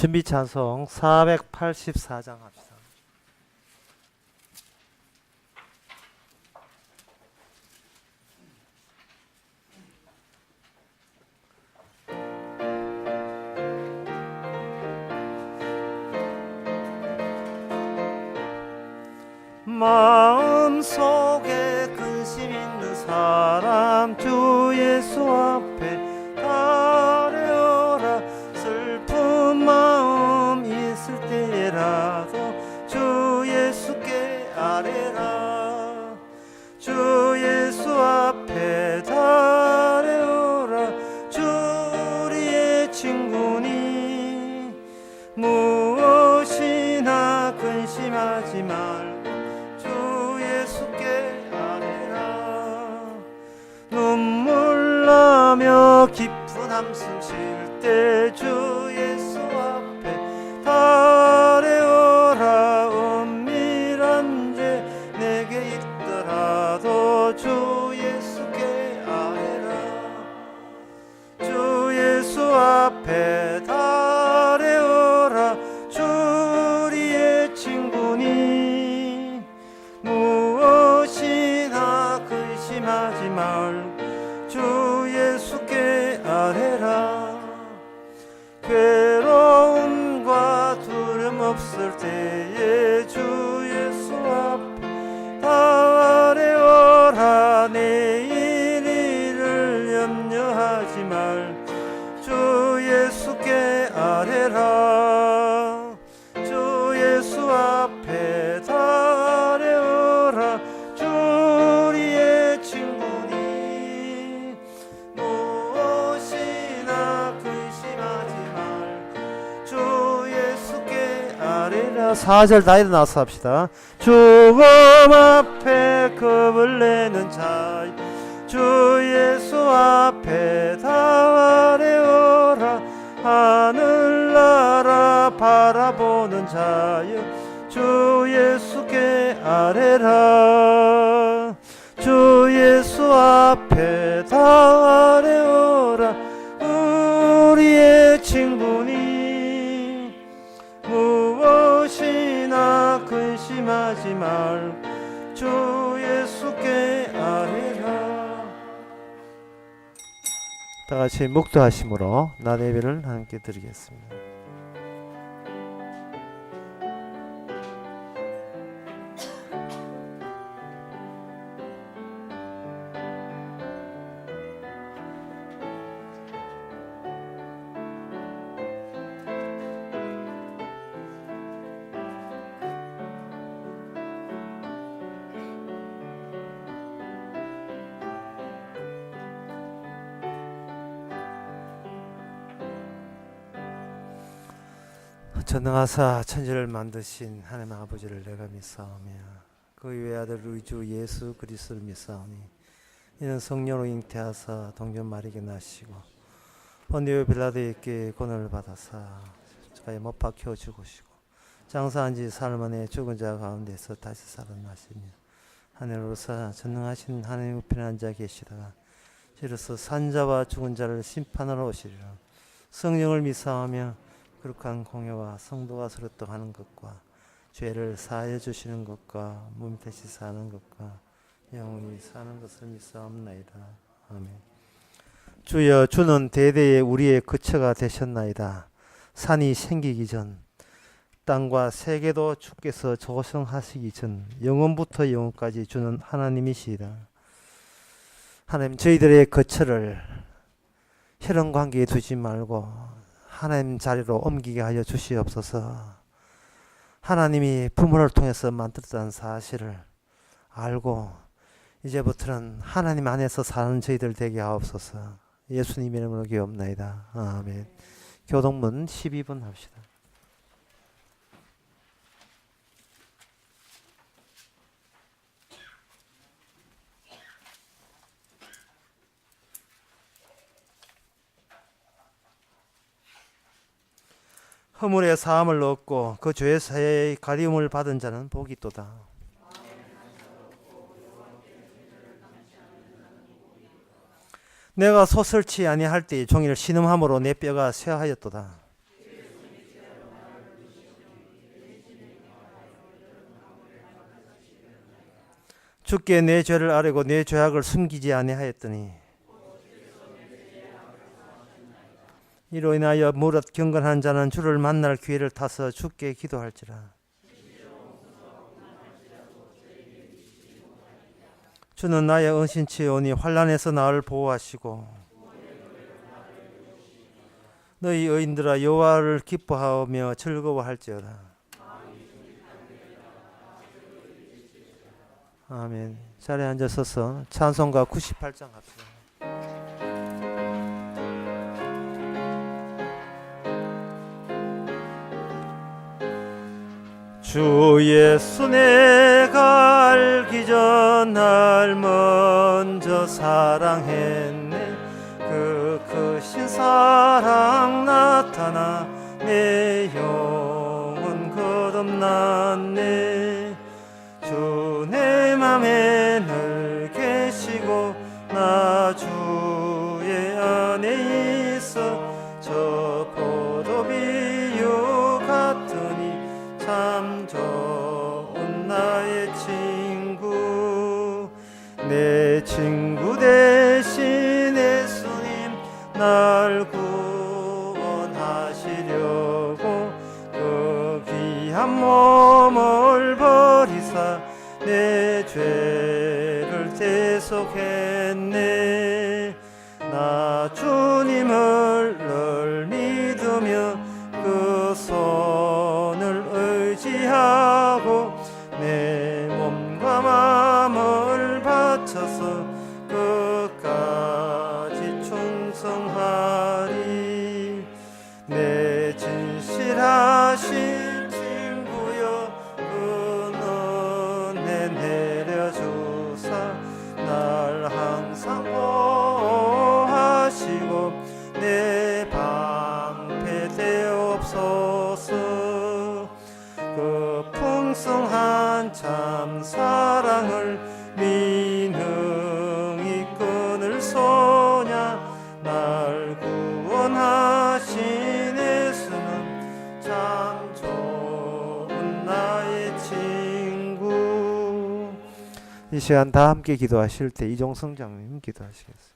준비 찬송 484장 합시다. 마음속에 근심 있는 사람 주 예수 앞에 아뢰어라. 슬픈 마음 있을 때라도 주 예수께 아뢰라. 주 예수 앞에 아뢰어라. 주 우리의 친구니 무엇이나 근심하지 말고 눈물 나며 깊은 한숨 쉴 때 주 예수 앞에 아뢰어라. 은밀한 죄 내게 있더라도 주 예수께 아뢰라. 주 예수 앞에 아뢰어라. 주 우리의 친구니 무엇이나 근심하지 말고 주 예수께 아뢰라. 괴로움과 두려움 없을 때에 주 예수 앞에 아뢰어라. 내일 일을 염려하지 말 주 예수께 아뢰라. 주 예수 앞에 아뢰어라. 주 우리의 친구니 무엇이나 근심하지 말 주 예수께 아뢰라. 4절 다 일어나서 합시다. 죽음 앞에 겁을 내는 자 주 예수 앞에 아뢰어라. 하늘나라 바라보는 자여 주 예수께 아뢰라. 주 예수 앞에 아뢰어라. 우리의 친구니 무엇이나 근심하지 말고 주 예수께 아뢰라. 다같이 묵도하심으로 나 예배를 함께 드리겠습니다. 전능하사 천지를 만드신 하나님 아버지를 내가 믿사오며 그 외아들 우리 주 예수 그리스도를 믿사오니 이는 성령으로 잉태하사 동전 마리게 나시고 본디오 빌라도에게 고난을 받아사 십자가에 못 박혀 죽으시고 장사한 지 사흘 만에 죽은 자 가운데서 다시 살아나시며 하늘로서 전능하신 하나님 우편에 앉아 계시다가 이로써 산자와 죽은 자를 심판하러 오시리라. 성령을 믿사오며 거룩한 공예와 성도가 서로 떠하는 것과 죄를 사하여 주시는 것과 몸 대신 사는 것과 영원히 사는 것을 믿사옵나이다. 아멘. 주여, 주는 대대에 우리의 거처가 되셨나이다. 산이 생기기 전 땅과 세계도 주께서 조성하시기 전 영원부터 영원까지 주는 하나님이시다. 하나님, 저희들의 거처를 혈연 관계에 두지 말고 하나님 자리로 옮기게 하여 주시옵소서. 하나님이 부모를 통해서 만들었다는 사실을 알고 이제부터는 하나님 안에서 사는 저희들 되게 하옵소서. 예수님 이름으로 기옵나이다. 아멘. 교동문 12분 합시다. 허물의 사함을 얻고 그 죄의 사해의 가리움을 받은 자는 복이 있도다. 내가 소설치 아니할 때에 종일 신음함으로 내 뼈가 쇠하였도다. 주께 내 죄를 아뢰고 내 죄악을 숨기지 아니하였더니 이로 인하여 무릇 경건한 자는 주를 만날 기회를 타서 주께 기도할지라. 주는 나의 은신치오니 환난에서 나를 보호하시고 너희 의인들아 여호와를 기뻐하며 즐거워할지어다. 아멘. 자리에 앉아서서 찬송가 98장 합시다. 주 예수 내가 알기 전 날 먼저 사랑했네. 그 크신 사랑 나타나 내 영혼 거듭났네. 주 내 맘에 늘 계시고 나 주의 안에 있어 저 포도비유 같으니 참 좋은 나의 친구. 내 친구 대신 예수님 날 구원하시려고 그 귀한 몸을 버리사 내 죄를 대속했네. 나 주님을 늘 믿으며 그 손을 의지하고 내 몸과 마음을 바쳐서 끝까지 충성하리. 내 진실하신 친구여 그 은혜 내려주사 날 항상 보호하시고 내 방패 되옵소서. 그 풍성한 참 사랑을 민흥이 끊을 소냐. 날 구원하신 예수는 참 좋은 나의 친구. 이 시간 다 함께 기도하실 때 이종성 장님 기도하시겠습니다.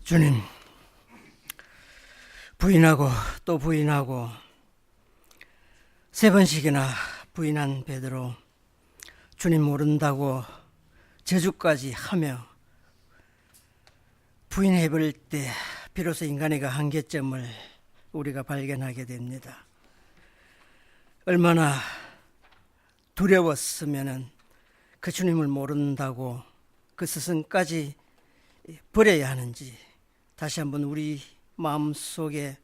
주님, 부인하고 또 부인하고 세 번씩이나 부인한 베드로, 주님 모른다고 저주까지 하며 부인해버릴 때 비로소 인간의 그 한계점을 우리가 발견하게 됩니다. 얼마나 두려웠으면 그 주님을 모른다고 그 스승까지 버려야 하는지 다시 한번 우리 마음속에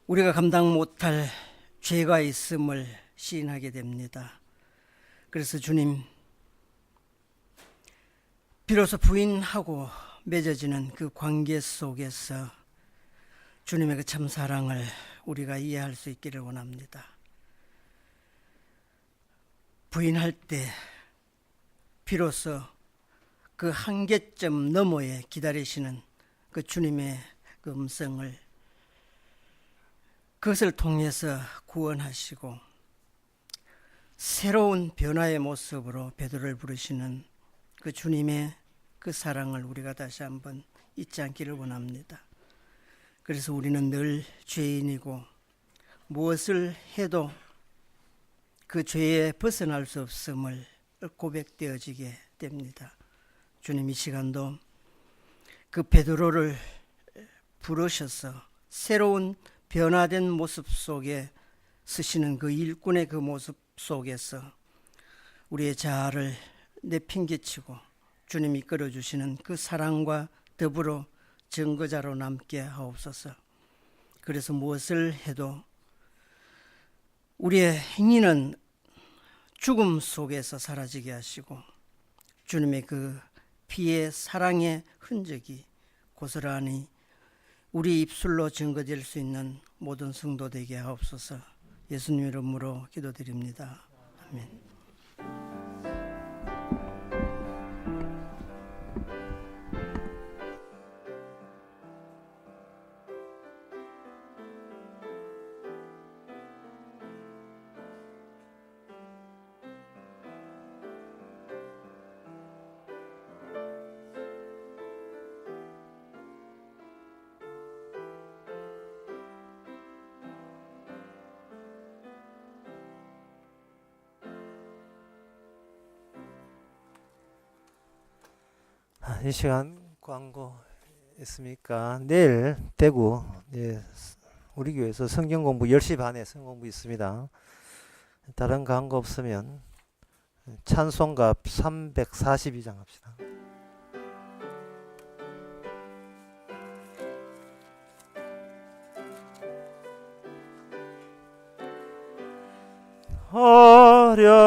우리가 감당 못할 죄가 있음을 시인하게 됩니다. 그래서 주님, 비로소 부인하고 맺어지는 그 관계 속에서 주님의 그 참 사랑을 우리가 이해할 수 있기를 원합니다. 부인할 때 비로소 그 한계점 너머에 기다리시는 그 주님의 그 음성을, 그것을 통해서 구원하시고 새로운 변화의 모습으로 베드로를 부르시는 그 주님의 그 사랑을 우리가 다시 한번 잊지 않기를 원합니다. 그래서 우리는 늘 죄인이고 무엇을 해도 그 죄에 벗어날 수 없음을 고백되어지게 됩니다. 주님, 이 시간도 그 베드로를 부르셔서 새로운 변화된 모습 속에 쓰시는 그 일꾼의 그 모습 속에서 우리의 자아를 내팽개치고 주님이 이끌어주시는 그 사랑과 더불어 증거자로 남게 하옵소서. 그래서 무엇을 해도 우리의 행위는 죽음 속에서 사라지게 하시고 주님의 그 피의 사랑의 흔적이 고스란히 우리 입술로 증거될 수 있는 모든 성도 되게 하옵소서. 예수님 이름으로 기도드립니다. 아멘. 이 시간 광고 있습니까? 내일 대구 우리 교회에서 성경 공부 10시 반에 성경 공부 있습니다. 다른 광고 없으면 찬송가 342장 합시다. 어려운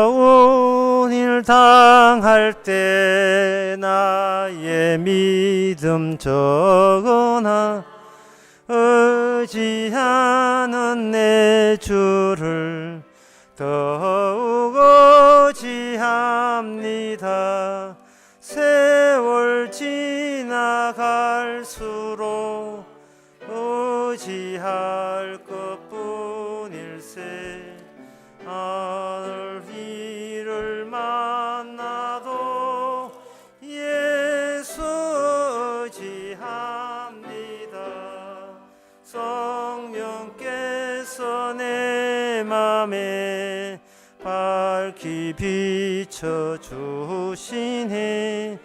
일 당할 때 나의 믿음 적으나 의지하는 내 주를 더욱 의지합니다. 세월 지나갈수록 의지할 것뿐일세. 하늘 이를 만나도 예수 의지합니다. 성령께서 내 맘에 밝히 비춰주시네.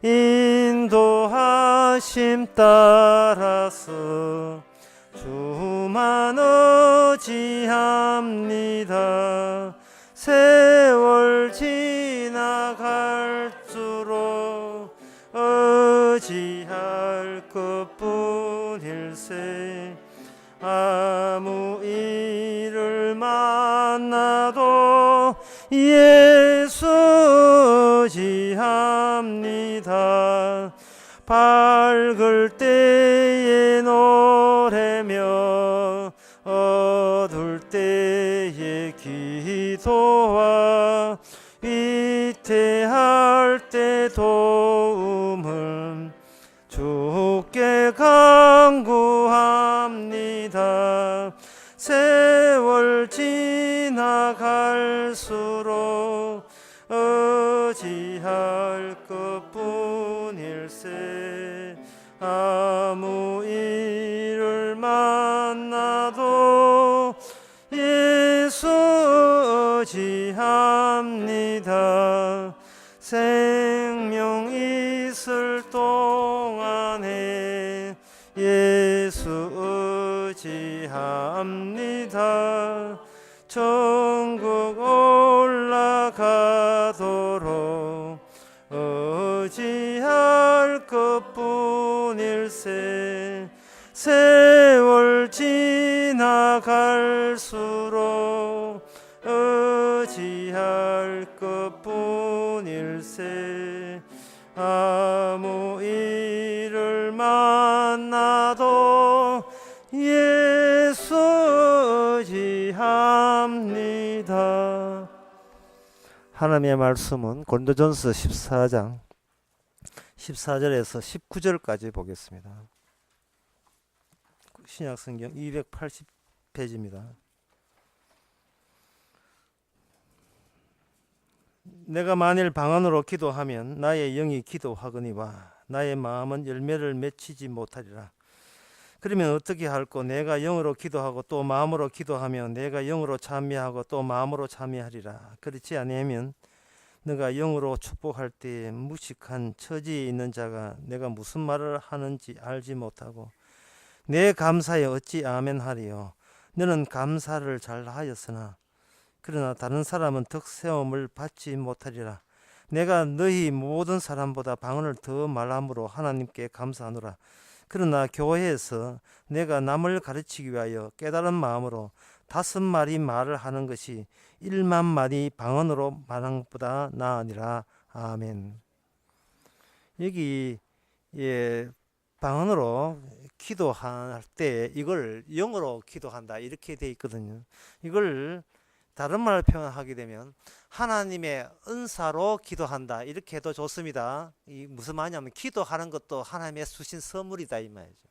인도하심 따라서 주만 의지합니다. 세월 지나갈수록 의지할 것뿐일세. 아무 일을 만나도 예수 의지합니다. 밝을 때에 노래며 어두울 때에 기도와 위태할 때 도움을 주께 간구합니다. 세월 지나갈수록 의지할 것뿐일세. 아무 일을 만나도 예수 의지합니다. 생명 있을 동안에 예수 의지합니다. 천국 올라가도록 의지할 것뿐일세. 세월 지나갈수록 의지할 것뿐일세. 아무 일을 만나도 예수 의지합니다. 하나님의 말씀은 고린도전서 14장 14절에서 19절까지 보겠습니다. 신약성경 280페이지입니다. 내가 만일 방언으로 기도하면 나의 영이 기도하거니와 나의 마음은 열매를 맺히지 못하리라. 그러면 어떻게 할꼬? 내가 영으로 기도하고 또 마음으로 기도하면 내가 영으로 참여하고 또 마음으로 참여하리라. 그렇지 아니하면 내가 영으로 축복할 때에 무식한 처지에 있는 자가 내가 무슨 말을 하는지 알지 못하고 내 감사에 어찌 아멘하리요. 너는 감사를 잘하였으나 그러나 다른 사람은 덕세움을 받지 못하리라. 내가 너희 모든 사람보다 방언을 더 말함으로 하나님께 감사하노라. 그러나 교회에서 내가 남을 가르치기 위하여 깨달은 마음으로 5마리 말을 하는 것이 1만 마리 방언으로 말한 것보다 나으니라. 아멘. 여기 방언으로 기도할 때 이걸 영어로 기도한다 이렇게 돼 있거든요. 이걸 다른 말로 표현하게 되면 하나님의 은사로 기도한다 이렇게 해도 좋습니다. 이 무슨 말이냐면 기도하는 것도 하나님의 주신 선물이다 이 말이죠.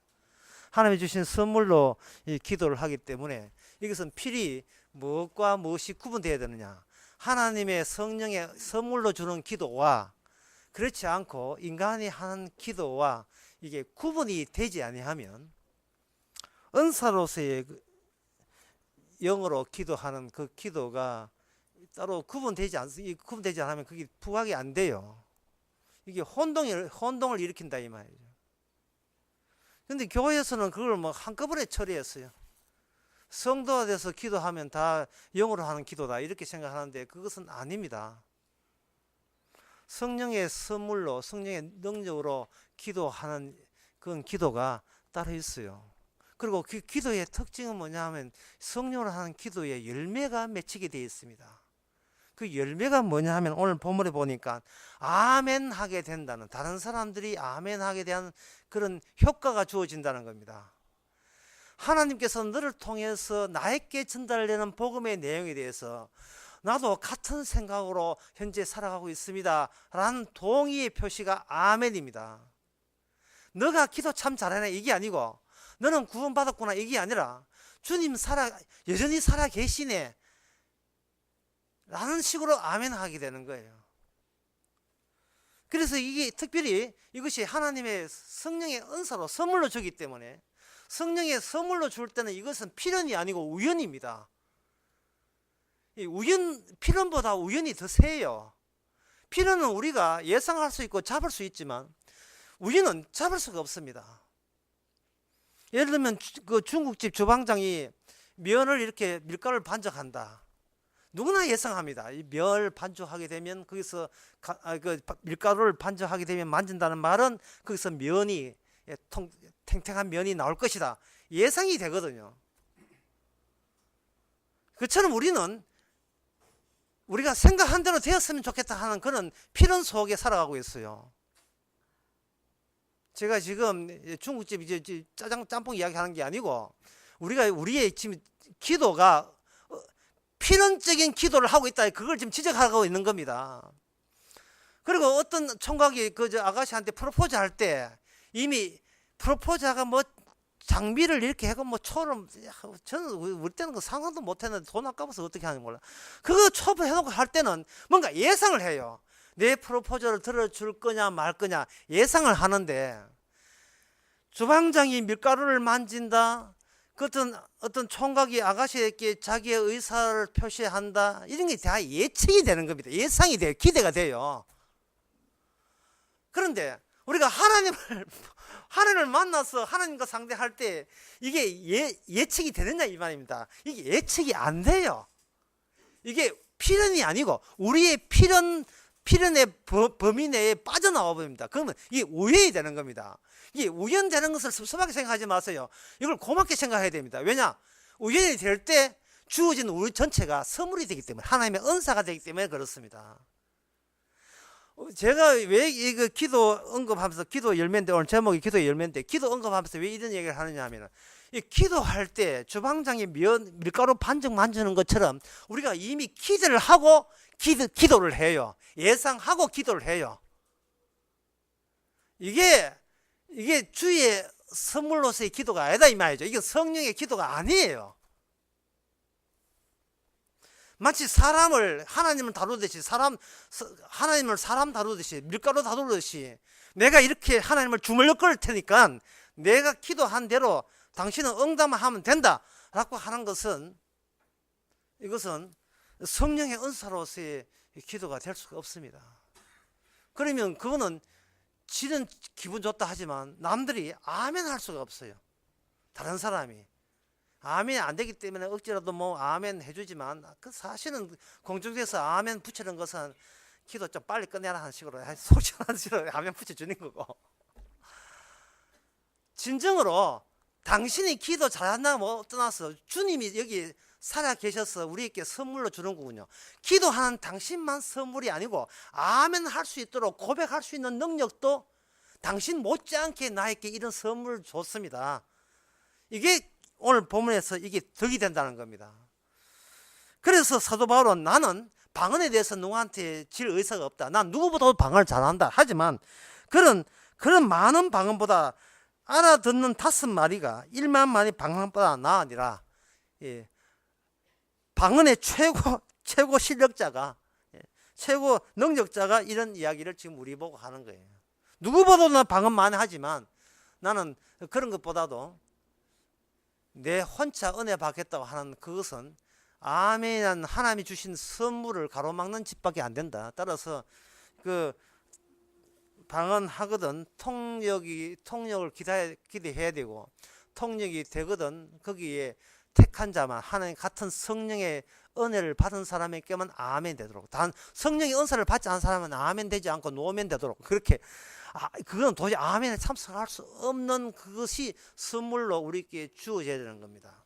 하나님이 주신 선물로 이 기도를 하기 때문에 이것은 필히 무엇과 무엇이 구분되어야 되느냐. 하나님의 성령의 선물로 주는 기도와 그렇지 않고 인간이 하는 기도와 이게 구분이 되지 아니하면 은사로서의 영어로 기도하는 그 기도가 따로 구분되지 않으면 그게 부각이 안 돼요. 이게 혼동을 일으킨다 이 말이죠. 근데 교회에서는 그걸 뭐 한꺼번에 처리했어요. 성도가 돼서 기도하면 다 영으로 하는 기도다 이렇게 생각하는데 그것은 아닙니다. 성령의 선물로 성령의 능력으로 기도하는 그런 기도가 따로 있어요. 그리고 그 기도의 특징은 뭐냐 하면 성령으로 하는 기도에 열매가 맺히게 되어 있습니다. 그 열매가 뭐냐 하면 오늘 본문에 보니까 아멘 하게 된다는, 다른 사람들이 아멘 하게 대한 그런 효과가 주어진다는 겁니다. 하나님께서 너를 통해서 나에게 전달되는 복음의 내용에 대해서 나도 같은 생각으로 현재 살아가고 있습니다 라는 동의의 표시가 아멘입니다. 너가 기도 참 잘하네 이게 아니고, 너는 구원받았구나 이게 아니라, 주님 여전히 살아 계시네 라는 식으로 아멘 하게 되는 거예요. 그래서 이게 특별히 이것이 하나님의 성령의 은사로 선물로 주기 때문에, 성령의 선물로 줄 때는 이것은 필연이 아니고 우연입니다. 필연보다 우연이 더 세요. 필연은 우리가 예상할 수 있고 잡을 수 있지만 우연은 잡을 수가 없습니다. 예를 들면 그 중국집 주방장이 면을 이렇게 밀가루를 반죽한다. 누구나 예상합니다. 이 면 반죽하게 되면 거기서 그 밀가루를 반죽하게 되면 만진다는 말은 거기서 면이 탱탱한 면이 나올 것이다. 예상이 되거든요. 그처럼 우리는 우리가 생각한 대로 되었으면 좋겠다 하는 그런 필연 속에 살아가고 있어요. 제가 지금 중국집 이제 짬뽕 이야기하는 게 아니고, 우리의 지금 기도가 필연적인 기도를 하고 있다, 그걸 지금 지적하고 있는 겁니다. 그리고 어떤 총각이 아가씨한테 프로포즈 할 때 이미 프로포즈가 뭐 장비를 이렇게 해고 뭐 초를, 저는 우리 때는 그 상상도 못했는데 돈 아까워서 어떻게 하는지 몰라. 그거 초를 해놓고 할 때는 뭔가 예상을 해요. 내 프로포즈를 들어줄 거냐 말 거냐 예상을 하는데, 주방장이 밀가루를 만진다, 그 어떤 총각이 아가씨에게 자기의 의사를 표시한다, 이런 게 다 예측이 되는 겁니다. 예상이 돼요. 기대가 돼요. 그런데 우리가 하나님을 만나서 하나님과 상대할 때 이게 예측이 되느냐 이 말입니다. 이게 예측이 안 돼요. 이게 필연이 아니고 우리의 필연의 범위 내에 빠져나와 버립니다. 그러면 이게 우연이 되는 겁니다. 이게 우연되는 것을 섭섭하게 생각하지 마세요. 이걸 고맙게 생각해야 됩니다. 왜냐? 우연이 될 때 주어진 우리 전체가 선물이 되기 때문에, 하나님의 은사가 되기 때문에 그렇습니다. 제가 왜 이거 기도 언급하면서, 기도 열매인데 오늘 제목이 기도 열매인데, 기도 언급하면서 왜 이런 얘기를 하느냐 하면, 이 기도할 때 주방장이 밀가루 반죽 만지는 것처럼 우리가 이미 기대를 하고 기도를 해요. 예상하고 기도를 해요. 이게 주의 선물로서의 기도가 아니다 이 말이죠. 이게 성령의 기도가 아니에요. 마치 하나님을 다루듯이, 하나님을 사람 다루듯이, 밀가루 다루듯이, 내가 이렇게 하나님을 주물러 끌 테니까 내가 기도한 대로 당신은 응답만 하면 된다 라고 하는 것은, 이것은 성령의 은사로서의 기도가 될 수가 없습니다. 그러면 그거는 지는 기분 좋다 하지만 남들이 아멘 할 수가 없어요. 다른 사람이 아멘이 안 되기 때문에 억지라도 뭐 아멘 해주지만, 그 사실은 공중에서 아멘 붙이는 것은 기도 좀 빨리 끝내라 하는 식으로, 속 시원한 식으로 아멘 붙여주는 거고, 진정으로 당신이 기도 잘한다 뭐 떠나서 주님이 여기 살아 계셔서 우리에게 선물로 주는 거군요. 기도하는 당신만 선물이 아니고 아멘 할 수 있도록 고백할 수 있는 능력도 당신 못지않게 나에게 이런 선물을 줬습니다. 이게 오늘 본문에서 이게 덕이 된다는 겁니다. 그래서 사도 바울은, 나는 방언에 대해서 누구한테 질 의사가 없다, 난 누구보다도 방언을 잘한다, 하지만 그런 많은 방언보다 알아듣는 5마리가 1만 마리 방언보다 나으니라. 예. 방언의 최고 실력자가, 최고 능력자가 이런 이야기를 지금 우리 보고 하는 거예요. 누구보다도 방언 많이 하지만 나는 그런 것보다도 내 혼자 은혜 받겠다고 하는 그것은 아멘이란 하나님이 주신 선물을 가로막는 짓밖에 안 된다. 따라서 방언하거든 통역을 기대해야 되고, 통역이 되거든 거기에 택한 자만, 하나님 같은 성령의 은혜를 받은 사람에게만 아멘 되도록, 단 성령의 은사를 받지 않은 사람은 아멘 되지 않고 노멘 되도록, 그렇게 그건 도저히 아멘에 참석할 수 없는 그것이 선물로 우리에게 주어져야 되는 겁니다.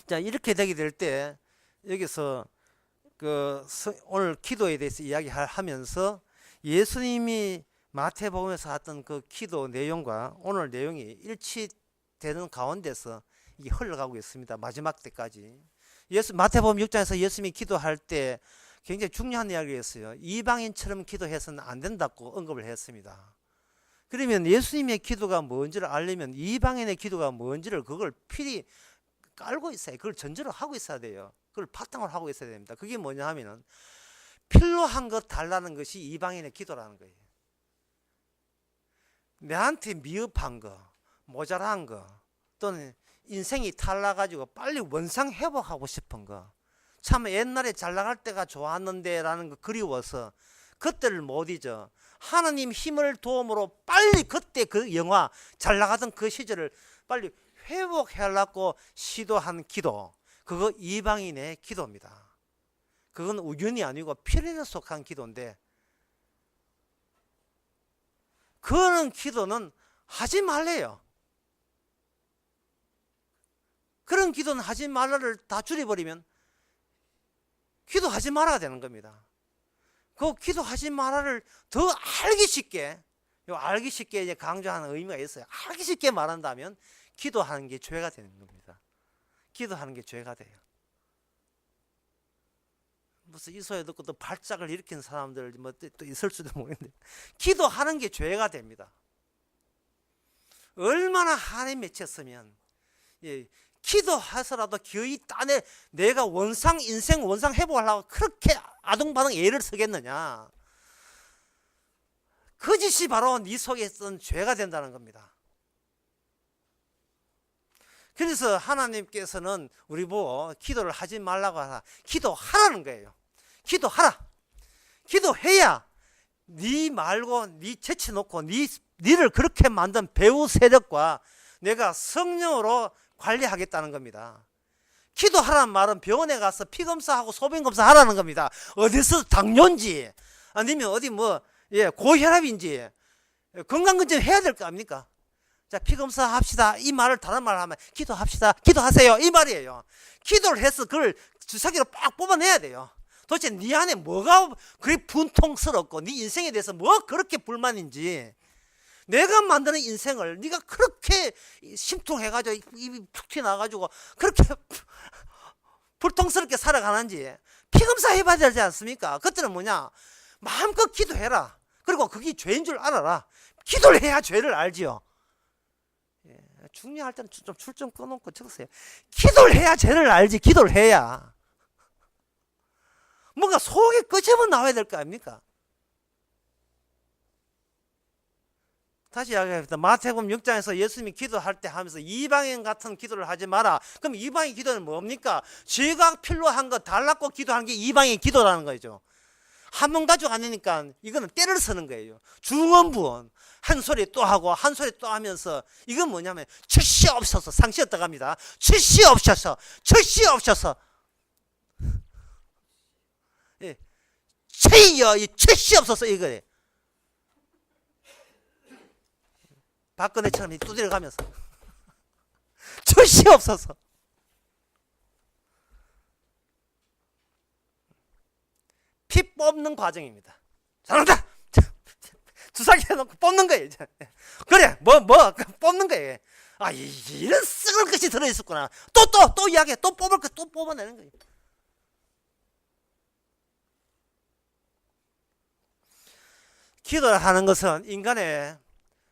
자, 이렇게 되게 될 때 여기서 오늘 기도에 대해서 이야기하면서 예수님이 마태복음에서 했던 그 기도 내용과 오늘 내용이 일치되는 가운데서 이게 흘러가고 있습니다. 마지막 때까지. 마태복음 6장에서 예수님이 기도할 때 굉장히 중요한 이야기를 했어요. 이방인처럼 기도해서는 안 된다고 언급을 했습니다. 그러면 예수님의 기도가 뭔지를 알려면 이방인의 기도가 뭔지를 그걸 필히 깔고 있어야, 그걸 전제로 하고 있어야 돼요. 그걸 바탕으로 하고 있어야 됩니다. 그게 뭐냐 하면은 필요한 것 달라는 것이 이방인의 기도라는 거예요. 내한테 미흡한 거, 모자란 거, 또는 인생이 탈나가지고 빨리 원상 회복하고 싶은 거, 참 옛날에 잘 나갈 때가 좋았는데 라는 거 그리워서 그때를 못 잊어 하나님 힘을 도움으로 빨리 그때 그 영화 잘 나가던 그 시절을 빨리 회복하려고 시도한 기도, 그거 이방인의 기도입니다. 그건 우연이 아니고 필연에 속한 기도인데, 그런 기도는 하지 말래요. 그런 기도는 하지 말라를 다 줄여버리면 기도하지 말아야 되는 겁니다. 그 기도하지 말아를 더 알기 쉽게, 알기 쉽게 이제 강조하는 의미가 있어요. 알기 쉽게 말한다면 기도하는 게 죄가 되는 겁니다. 기도하는 게 죄가 돼요. 무슨 이 소리 듣고 또 발작을 일으킨 사람들 뭐 또 있을 수도 모르겠는데, 기도하는 게 죄가 됩니다. 얼마나 한에 맺혔으면, 기도해서라도 거의 딴에 내가 인생 원상 회복하려고 그렇게 아둥바둥 애를 쓰겠느냐. 그 짓이 바로 네 속에 있던 죄가 된다는 겁니다. 그래서 하나님께서는 우리 보고 기도를 하지 말라고 하라, 기도하라는 거예요. 기도하라. 기도해야 네 말고 네 제쳐놓고 니를 그렇게 만든 배후 세력과 내가 성령으로 관리하겠다는 겁니다. 기도하라는 말은 병원에 가서 피검사하고 소변검사 하라는 겁니다. 어디서 당뇨인지 아니면 어디 고혈압인지 건강검진 해야 될 거 아닙니까? 자, 피검사 합시다. 이 말을 다른 말을 하면 기도합시다. 기도하세요. 이 말이에요. 기도를 해서 그걸 주사기로 빡 뽑아내야 돼요. 도대체 네 안에 뭐가 그리 분통스럽고 네 인생에 대해서 뭐 그렇게 불만인지, 내가 만드는 인생을 네가 그렇게 심통해가지고 입이 푹 튀어나와가지고 그렇게 불통스럽게 살아가는지 피검사 해봐야 되지 않습니까? 그때는 뭐냐, 마음껏 기도해라. 그리고 그게 죄인 줄 알아라. 기도를 해야 죄를 알지요. 중요할 때는 좀 줄 좀 꺼놓고 적으세요. 기도를 해야 죄를 알지. 기도를 해야 뭔가 속에 끄집어 나와야 될 거 아닙니까? 다시 이야기합니다. 마태복음 6장에서 예수님이 기도할 때 하면서 이방인 같은 기도를 하지 마라. 그럼 이방인 기도는 뭡니까? 죄가 필요한 거 달라고 기도하는 게 이방인 기도라는 거죠. 한 번 가지고 아니니까 이거는 때를 쓰는 거예요. 중언부언, 한 소리 또 하고 한 소리 또 하면서, 이건 뭐냐면 철시 없어서, 상시였다고 합니다. 철시 없어서, 철시 없어서, 최이여 이 철시 없어서 이거예요. 박근혜처럼 두드려 가면서 철시 없어서. 피 뽑는 과정입니다. 잘한다. 주사기 해놓고 뽑는 거예요. 그래, 뽑는 거예요. 이런 썩을 것이 들어있었구나. 또 이야기해. 또 뽑을 거 또 뽑아내는 거예요. 기도를 하는 것은 인간의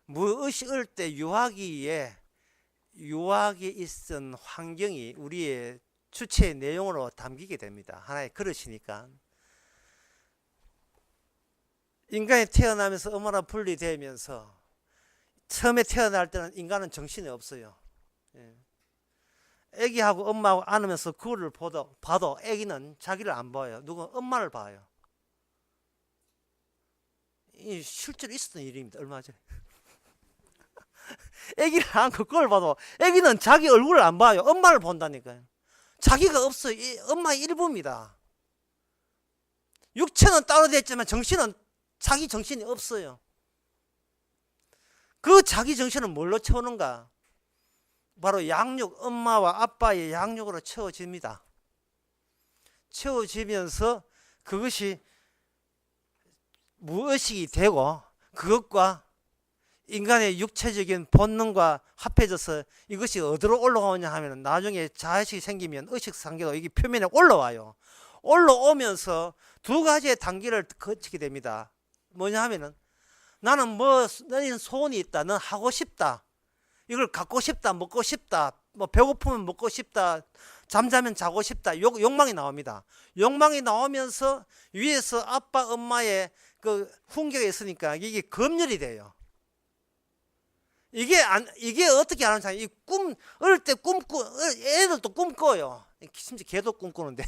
무의식을 때 유아기에 있던 환경이 우리의 주체의 내용으로 담기게 됩니다. 하나의 그릇이니까. 인간이 태어나면서 엄마랑 분리되면서 처음에 태어날 때는 인간은 정신이 없어요. 애기하고 엄마하고 안으면서 그거를 봐도 애기는 자기를 안 봐요. 누구 엄마를 봐요. 실제로 있었던 일입니다. 얼마 전에. 아기를 안고 그걸 봐도 아기는 자기 얼굴을 안 봐요. 엄마를 본다니까요. 자기가 없어요. 엄마의 일부입니다. 육체는 따로 됐지만 정신은 자기 정신이 없어요. 그 자기 정신은 뭘로 채우는가? 바로 양육, 엄마와 아빠의 양육으로 채워집니다. 채워지면서 그것이 무의식이 되고 그것과 인간의 육체적인 본능과 합해져서 이것이 어디로 올라오냐 하면 나중에 자의식이 생기면 의식상계도 이게 표면에 올라와요. 올라오면서 두 가지의 단계를 거치게 됩니다. 뭐냐 하면은 나는 너는 소원이 있다. 넌 하고 싶다. 이걸 갖고 싶다. 먹고 싶다. 뭐 배고프면 먹고 싶다. 잠자면 자고 싶다. 욕망이 나옵니다. 욕망이 나오면서 위에서 아빠 엄마의 그 훈계가 있으니까 이게 검열이 돼요. 이게 어떻게 하는 사람이 어릴 때 애들도 꿈 꿔요. 심지어 개도 꿈 꾸는데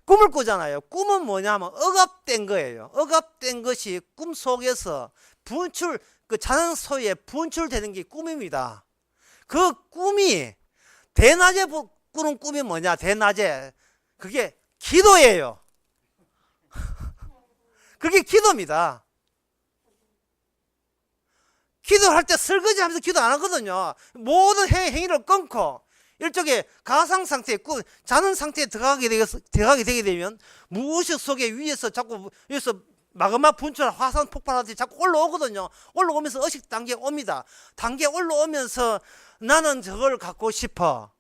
꿈을 꾸잖아요. 꿈은 뭐냐면 억압된 거예요. 억압된 것이 꿈 속에서 그 자는 소위에 분출되는 게 꿈입니다. 그 꿈이 대낮에 꾸는 꿈이 뭐냐? 대낮에 그게 기도예요. 그게 기도입니다. 기도할 때 설거지 하면서 기도 안 하거든요. 모든 행위를 끊고 일종의 가상 상태에 자는 상태에 들어가게 되게 되면 무의식 속에 위에서 자꾸 위에서 마그마 분출 화산 폭발하듯이 자꾸 올라오거든요. 올라오면서 의식 단계에 옵니다. 단계에 올라오면서 나는 저걸 갖고 싶어.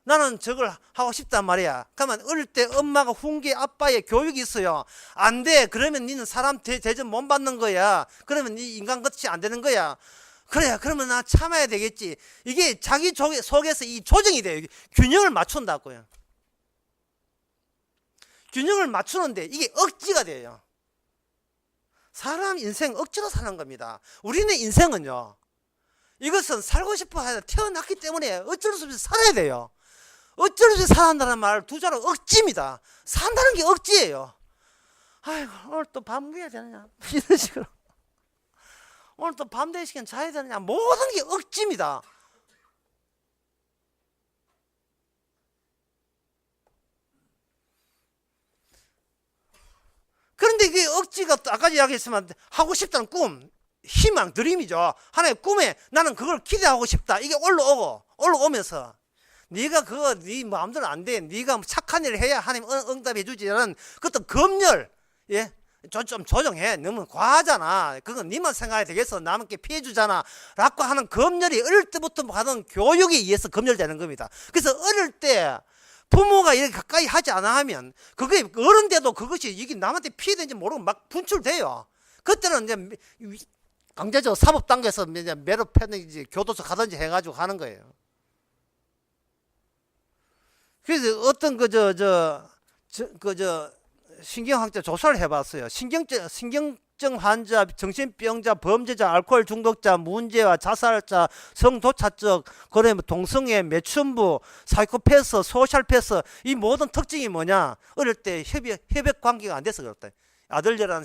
나는 저걸 하고 싶단 말이야. 그러면 어릴 때 엄마가 훈계 아빠의 교육이 있어요. 안 돼. 그러면 니는 사람 대접 못 받는 거야. 그러면 니 인간같이 안 되는 거야. 그래, 그러면 나 참아야 되겠지. 이게 자기 속에서 이 조정이 돼요. 균형을 맞춘다고요. 균형을 맞추는데 이게 억지가 돼요. 사람 인생 억지로 사는 겁니다. 우리는 인생은요, 이것은 살고 싶어 해서 태어났기 때문에 어쩔 수 없이 살아야 돼요. 어쩔 수 없이 살아간다는 말 두 자로 억지입니다. 산다는 게 억지예요. 아이고, 오늘 또 밥 먹어야 되느냐? 이런 식으로. 오늘 또 밤 되기 시간 자야 되느냐? 모든 게 억지입니다. 그런데 그 억지가 아까 이야기했지만 하고 싶다는 꿈, 희망, 드림이죠. 하나의 꿈에 나는 그걸 기대하고 싶다. 이게 올라오면서 네가 그거 네 마음대로 안 돼. 네가 착한 일을 해야 하나님 응답해 주지라는 그것도 검열, 예, 좀 조정해. 너무 과하잖아. 그건 네만 생각해야 되겠어. 남한테 피해 주잖아. 라고 하는 검열이 어릴 때부터 받은 교육에 의해서 검열되는 겁니다. 그래서 어릴 때 부모가 이렇게 가까이 하지 않아 하면 그게 어른 돼도 그것이 이게 남한테 피해되는지 모르고 막 분출돼요. 그때는 이제 강제적으로 사법 단계에서 매로 패든지 교도소 가든지 해가지고 하는 거예요. 그래서 어떤 신경학자 조사를 해봤어요. 신경증 환자, 정신병자, 범죄자, 알코올 중독자, 문제와 자살자, 성도착적, 그다음에 동성애, 매춘부, 사이코패스, 소셜패스, 이 모든 특징이 뭐냐? 어릴 때 협약 관계가 안 돼서 그렇다. 아들려라는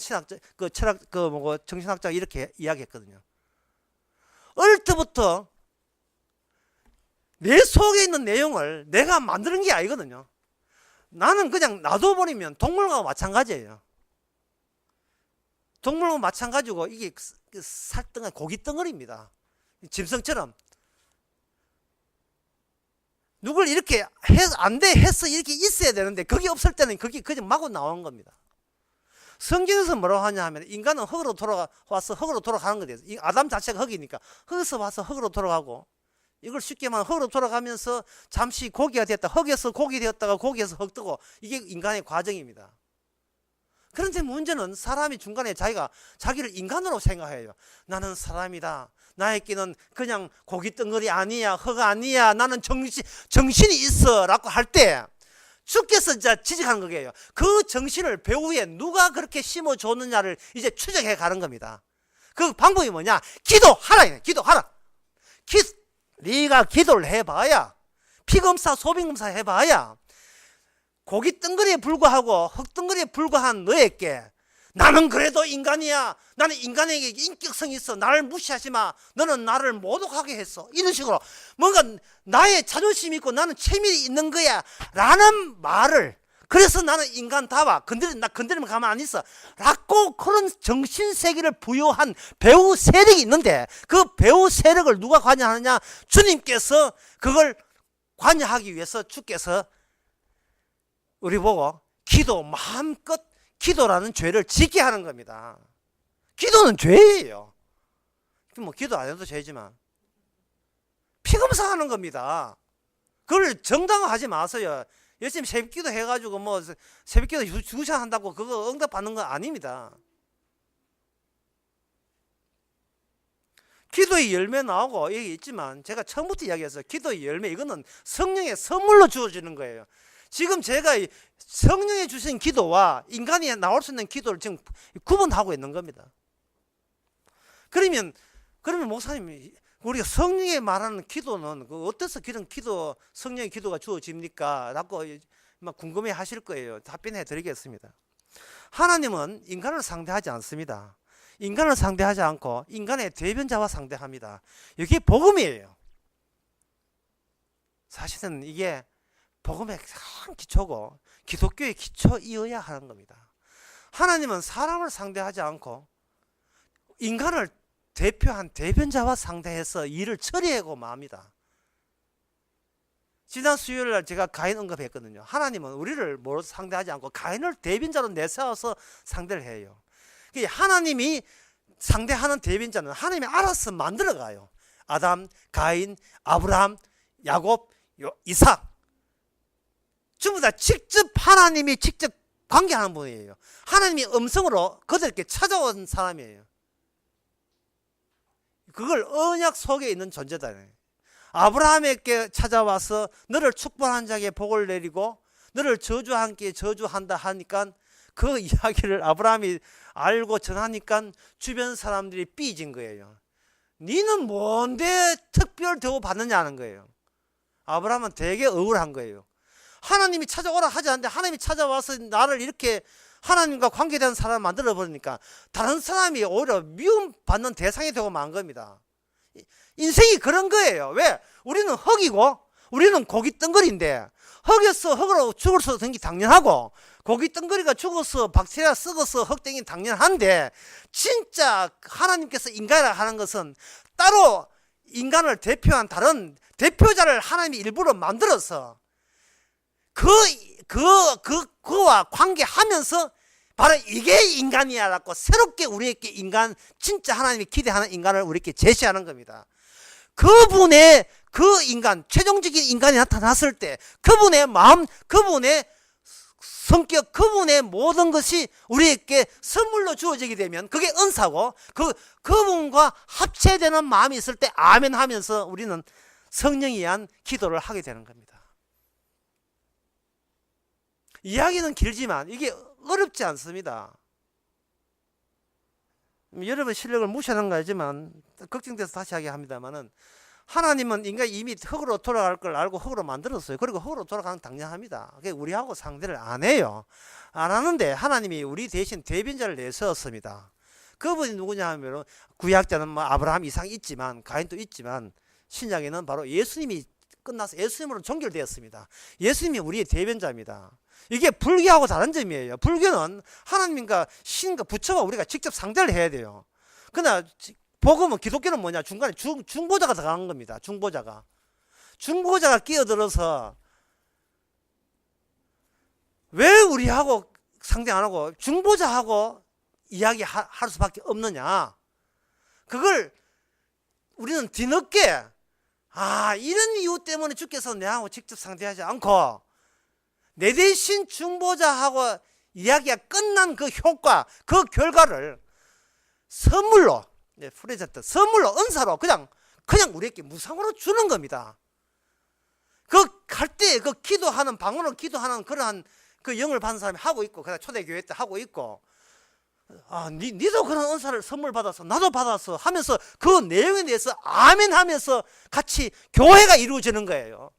정신학자가 이렇게 이야기했거든요. 어릴 때부터 내 속에 있는 내용을 내가 만드는 게 아니거든요. 나는 그냥 놔둬버리면 동물과 마찬가지예요. 동물과 마찬가지고 이게 살덩어리, 고깃덩어리입니다. 짐승처럼. 누굴 이렇게 안 돼 했어 이렇게 있어야 되는데 그게 없을 때는 그게 그냥 마구 나오는 겁니다. 성경에서 뭐라고 하냐 하면 인간은 흙으로 돌아와서 흙으로 돌아가는 거예요. 아담 자체가 흙이니까 흙에서 와서 흙으로 돌아가고 이걸 쉽게 말하면 흙으로 돌아가면서 잠시 고기가 됐다. 흙에서 고기 되었다가 고기에서 흙 뜨고 이게 인간의 과정입니다. 그런데 문제는 사람이 중간에 자기를 인간으로 생각해요. 나는 사람이다. 나에게는 그냥 고깃덩어리 아니야. 흙 아니야. 나는 정신이 있어. 라고 할 때 주께서 지적하는 거예요. 그 정신을 배후에 누가 그렇게 심어줬느냐를 이제 추적해 가는 겁니다. 그 방법이 뭐냐? 기도하라. 기도하라. 네가 기도를 해봐야, 피검사, 소변검사 해봐야 고깃덩어리에 불과하고 흙덩어리에 불과한 너에게 나는 그래도 인간이야. 나는 인간에게 인격성이 있어. 나를 무시하지 마. 너는 나를 모독하게 했어. 이런 식으로 뭔가 나의 자존심이 있고 나는 체면이 있는 거야 라는 말을, 그래서 나는 인간다워. 나 건드리면 가만 안 있어 라고 그런 정신세계를 부여한 배우 세력이 있는데, 그 배우 세력을 누가 관여하느냐? 주님께서 그걸 관여하기 위해서 주께서 우리 보고 기도, 마음껏 기도라는 죄를 짓게 하는 겁니다. 기도는 죄예요. 뭐 기도 안 해도 죄지만 피검사하는 겁니다. 그걸 정당화하지 마세요. 열심히 새벽기도 해가지고 뭐 새벽기도 2시간 한다고 그거 응답받는 건 아닙니다. 기도의 열매 나오고 여기 있지만, 제가 처음부터 이야기했어요. 기도의 열매, 이거는 성령의 선물로 주어지는 거예요. 지금 제가 성령이 주신 기도와 인간이 나올 수 있는 기도를 지금 구분하고 있는 겁니다. 그러면 목사님, 우리가 성령이 말하는 기도는 어때서 그런 기도, 성령의 기도가 주어집니까? 라고 막 궁금해 하실 거예요. 답변해 드리겠습니다. 하나님은 인간을 상대하지 않습니다. 인간을 상대하지 않고 인간의 대변자와 상대합니다. 이게 복음이에요. 사실은 이게 복음의 큰 기초고 기독교의 기초이어야 하는 겁니다. 하나님은 사람을 상대하지 않고 인간을 대표한 대변자와 상대해서 일을 처리하고 맙니다. 지난 수요일 날 제가 가인 언급했거든요. 하나님은 우리를 뭐로 상대하지 않고 가인을 대변자로 내세워서 상대를 해요. 하나님이 상대하는 대변자는 하나님이 알아서 만들어가요. 아담, 가인, 아브라함, 야곱, 이삭, 전부 다 직접 하나님이 직접 관계하는 분이에요. 하나님이 음성으로 그들에게 찾아온 사람이에요. 그걸 언약 속에 있는 존재다. 아브라함에게 찾아와서 너를 축복한 자에게 복을 내리고 너를 저주한 자에게 저주한다 하니까, 그 이야기를 아브라함이 알고 전하니까 주변 사람들이 삐진 거예요. 니는 뭔데 특별 대우 받느냐는 거예요. 아브라함은 되게 억울한 거예요. 하나님이 찾아오라 하지 않는데 하나님이 찾아와서 나를 이렇게 하나님과 관계된 사람을 만들어 버리니까 다른 사람이 오히려 미움받는 대상이 되고 만 겁니다. 인생이 그런 거예요. 왜? 우리는 흙이고 우리는 고기 덩거리인데, 흙에서 흙으로 죽을 수 있는 게 당연하고 고기 덩거리가 죽어서 박테리아 썩어서 흙땡이 당연한데, 진짜 하나님께서 인간을 하는 것은 따로 인간을 대표한 다른 대표자를 하나님이 일부러 만들어서 그와 관계하면서 바로 이게 인간이야라고 새롭게 우리에게 인간, 진짜 하나님이 기대하는 인간을 우리에게 제시하는 겁니다. 그분의 그 인간, 최종적인 인간이 나타났을 때 그분의 마음, 그분의 성격, 그분의 모든 것이 우리에게 선물로 주어지게 되면 그게 은사고, 그분과 합체되는 마음이 있을 때 아멘 하면서 우리는 성령에 의한 기도를 하게 되는 겁니다. 이야기는 길지만 이게 어렵지 않습니다. 여러분 실력을 무시하는 거 알지만 걱정돼서 다시 이야기합니다만은, 하나님은 인간이 이미 흙으로 돌아갈 걸 알고 흙으로 만들었어요. 그리고 흙으로 돌아가는 당연합니다. 우리하고 상대를 안 해요. 안 하는데 하나님이 우리 대신 대변자를 내세웠습니다. 그분이 누구냐 하면, 구약자는 뭐 아브라함, 이삭이 있지만 가인도 있지만 신약에는 바로 예수님이 끝나서 예수님으로 종결되었습니다. 예수님이 우리의 대변자입니다. 이게 불교하고 다른 점이에요. 불교는 하나님과 신과 부처와 우리가 직접 상대를 해야 돼요. 그러나 복음은, 기독교는 뭐냐? 중간에 중보자가 들어가는 겁니다. 중보자가 끼어들어서 왜 우리하고 상대 안 하고 중보자하고 이야기할 수밖에 없느냐? 그걸 우리는 뒤늦게, 이런 이유 때문에 주께서 내하고 직접 상대하지 않고 내 대신 중보자하고 이야기가 끝난 그 효과, 그 결과를 선물로, 프레젠트, 선물로, 은사로 그냥 우리에게 무상으로 주는 겁니다. 갈 때 기도하는, 방언으로 기도하는 그러한 그 영을 받는 사람이 하고 있고, 그다음 초대교회 때 하고 있고, 니도 그런 은사를 선물 받아서 나도 받아서 하면서 그 내용에 대해서 아멘 하면서 같이 교회가 이루어지는 거예요.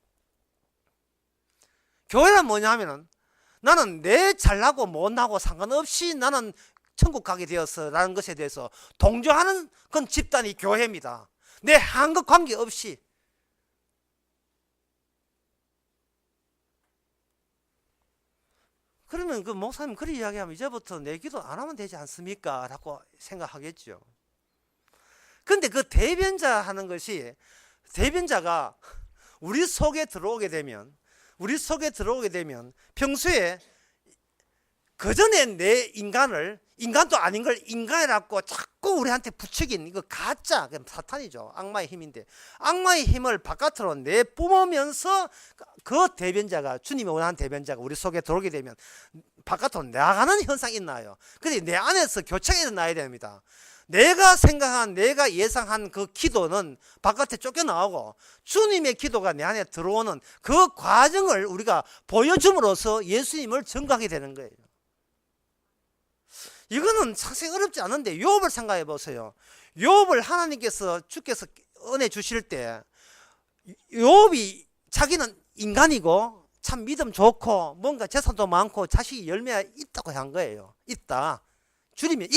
교회는 뭐냐 하면은, 나는 내 잘나고 못나고 상관없이 나는 천국 가게 되었어라는 것에 대해서 동조하는 건 집단이 교회입니다. 내 한것 관계없이. 그러면 그 목사님 그리 이야기하면 이제부터 내 기도 안 하면 되지 않습니까? 라고 생각하겠죠. 근데 그 대변자 하는 것이, 대변자가 우리 속에 들어오게 되면 평소에 그전에 내 인간도 아닌 걸 인간이라고 자꾸 우리한테 부추긴 이거 가짜, 사탄이죠. 악마의 힘인데, 악마의 힘을 바깥으로 내뿜으면서 그 대변자가, 주님이 원하는 대변자가 우리 속에 들어오게 되면 바깥으로 나가는 현상이 있나요? 근데 내 안에서 교체가 일어나야 됩니다. 내가 생각한, 내가 예상한 그 기도는 바깥에 쫓겨나오고 주님의 기도가 내 안에 들어오는 그 과정을 우리가 보여줌으로써 예수님을 증거하게 되는 거예요. 이거는 상당히 어렵지 않은데, 욥을 생각해 보세요. 욥을 하나님께서, 주께서 은혜 주실 때 욥이 자기는 인간이고 참 믿음 좋고 뭔가 재산도 많고 자식이 열매가 있다고 한 거예요. 있다. 주님이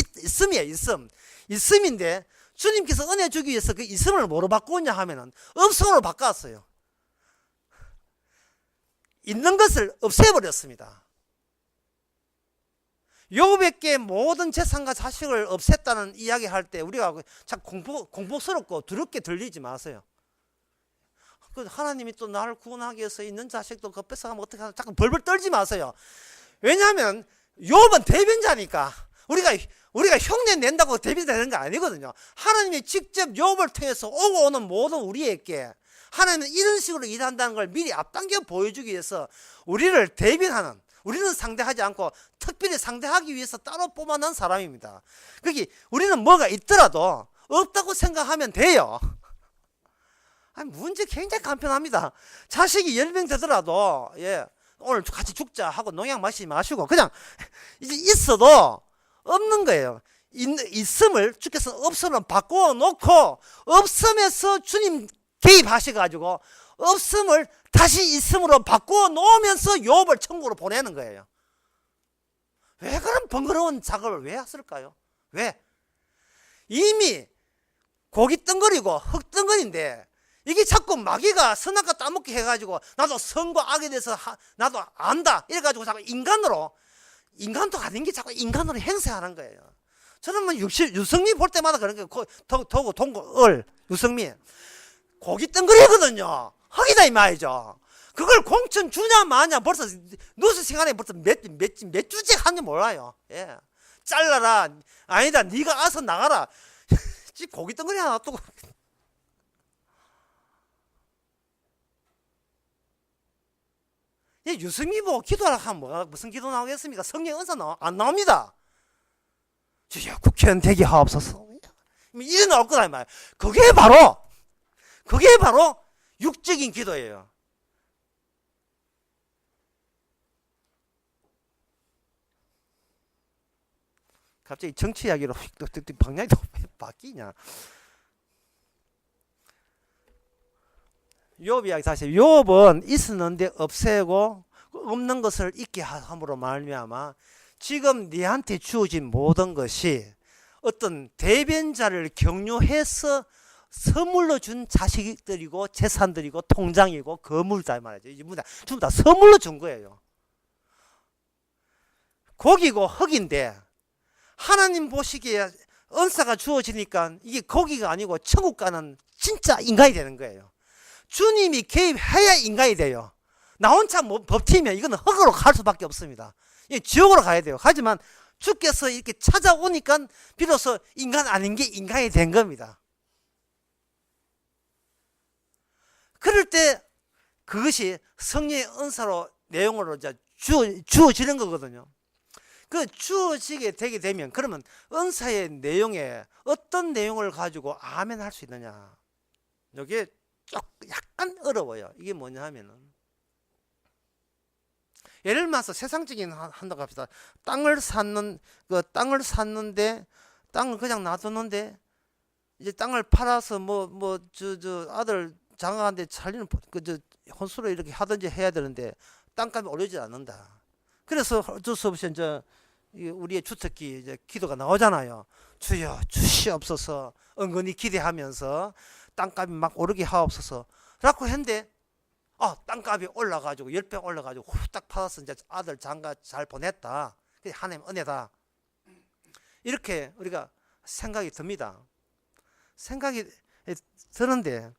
있음인데 주님께서 은혜 주기 위해서 그 있음을 뭐로 바꾸었냐 하면은 없음으로 바꿨어요. 있는 것을 없애버렸습니다. 욥에게 모든 재산과 자식을 없앴다는 이야기할 때 우리가 참 공포스럽고 두렵게 들리지 마세요. 하나님이 또 나를 구원하기 위해서 있는 자식도 그 뺏어가면 어떡하나, 자꾸 벌벌 떨지 마세요. 왜냐하면 욥은 대변자니까. 우리가 흉내 낸다고 대변자 되는 거 아니거든요. 하나님이 직접 욥을 통해서 오고 오는 모든 우리에게 하나님은 이런 식으로 일한다는 걸 미리 앞당겨 보여주기 위해서 우리를 대변하는, 우리는 상대하지 않고 특별히 상대하기 위해서 따로 뽑아낸 사람입니다. 그게 우리는 뭐가 있더라도 없다고 생각하면 돼요. 아니, 문제 굉장히 간편합니다. 자식이 10명 되더라도, 오늘 같이 죽자 하고 농약 마시지 마시고 그냥 이제 있어도 없는 거예요. 있음을 주께서 없음을 바꾸어 놓고 없음에서 주님 개입하셔가지고 없음을 다시 있음으로 바꾸어 놓으면서 욥을 천국으로 보내는 거예요. 왜 그런 번거로운 작업을 왜 했을까요? 왜? 이미 고기 덩거리고 흙 덩거리인데 이게 자꾸 마귀가 선악과 따먹게 해가지고 나도 선과 악에 대해서 나도 안다 이래가지고 자꾸 인간도 아닌 게 자꾸 인간으로 행세하는 거예요. 저는 뭐 유성미 볼 때마다 그런 거예요. 동고 유성미 고기 덩거리거든요. 흙이다 이 말이죠. 그걸 공천 주냐 마냐 벌써 누수 시간에 벌써 몇 주째 한지 몰라요. 잘라라, 아니다 네가 알아서 나가라. 고기 덩거리 하나 또 유승미 보고 기도하라 하면 무슨 기도 나오겠습니까? 성령 은사 안 나옵니다. 주여 국회의원 되게 하옵소서. 이래 나올 거다 이 말. 그게 바로 육적인 기도예요. 갑자기 정치 이야기로 방향이 바뀌냐? 욥 이야기 다시. 욥은 있었는데 없애고 없는 것을 있게 함으로 말미암아 지금 네한테 주어진 모든 것이 어떤 대변자를 경유해서 선물로 준 자식들이고 재산들이고 통장이고 거물다 말이죠. 전부 다 선물로 준 거예요. 고기고 흙인데 하나님 보시기에 은사가 주어지니까 이게 고기가 아니고 천국 가는 진짜 인간이 되는 거예요. 주님이 개입해야 인간이 돼요. 나 혼자 버티면 이거는 흙으로 갈 수밖에 없습니다. 지옥으로 가야 돼요. 하지만 주께서 이렇게 찾아오니까 비로소 인간 아닌 게 인간이 된 겁니다. 그럴 때 그것이 성령의 은사로 내용으로 주어지는 거거든요. 그 주어지게 되게 되면 그러면 은사의 내용에 어떤 내용을 가지고 아멘 할 수 있느냐. 이게 약간 어려워요. 이게 뭐냐 하면은 예를 들어서 세상적인 한다고 합시다. 땅을 샀는데 땅을 그냥 놔두는데 이제 땅을 팔아서 저 아들 장가한데 살리는 혼수로 이렇게 하든지 해야 되는데 땅값이 오르지 않는다. 그래서 어쩔 수 없이 이제 우리의 주특기 이제 기도가 나오잖아요. 주여 주시옵소서. 은근히 기대하면서 땅값이 막 오르게 하옵소서 라고 했는데 땅값이 올라가지고 10배 올라가지고 후딱 받아서 이제 아들 장가 잘 보냈다. 그게 하나님 은혜다. 이렇게 우리가 생각이 듭니다. 생각이 드는데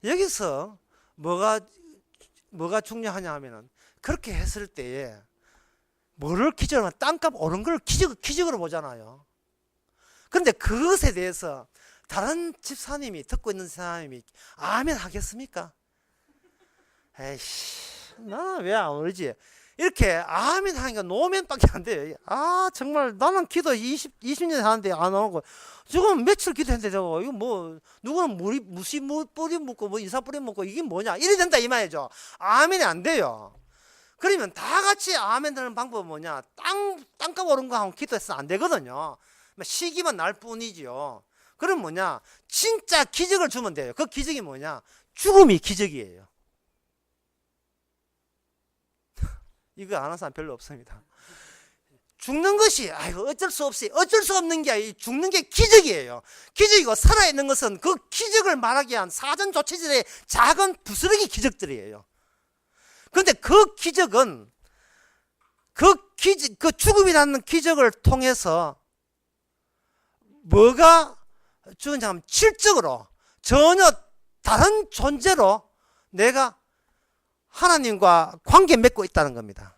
여기서 뭐가 중요하냐 하면은 그렇게 했을 때에 뭐를 기적으로 땅값 오른 걸 기적으로 보잖아요. 그런데 그것에 대해서 다른 집사님이 듣고 있는 사람이 아멘 하겠습니까? 에이씨, 나는 왜 안 오르지? 이렇게 아멘 하니까 노멘밖에 안 돼요. 정말 나는 기도 20년 하는데 안 오고 지금 며칠 기도했는데 저거 이거 뭐 누구는 무시 뿌리 묻고 뭐 인사 뿌리 묻고 이게 뭐냐 이래 된다 이 말이죠. 아멘이 안 돼요. 그러면 다 같이 아멘 되는 방법은 뭐냐? 땅값 오른 거 하고 기도해서 안 되거든요. 시기만 날 뿐이지요. 그럼 뭐냐? 진짜 기적을 주면 돼요. 그 기적이 뭐냐? 죽음이 기적이에요. 이거 아는 사람 별로 없습니다. 죽는 것이 어쩔 수 없이 어쩔 수 없는 게 아니라 죽는 게 기적이에요. 기적이고 살아있는 것은 그 기적을 말하기 위한 사전 조치들의 작은 부스러기 기적들이에요. 그런데 그 기적은 그 죽음이라는 기적을 통해서 뭐가 죽은지 하면 질적으로 전혀 다른 존재로 내가 하나님과 관계 맺고 있다는 겁니다.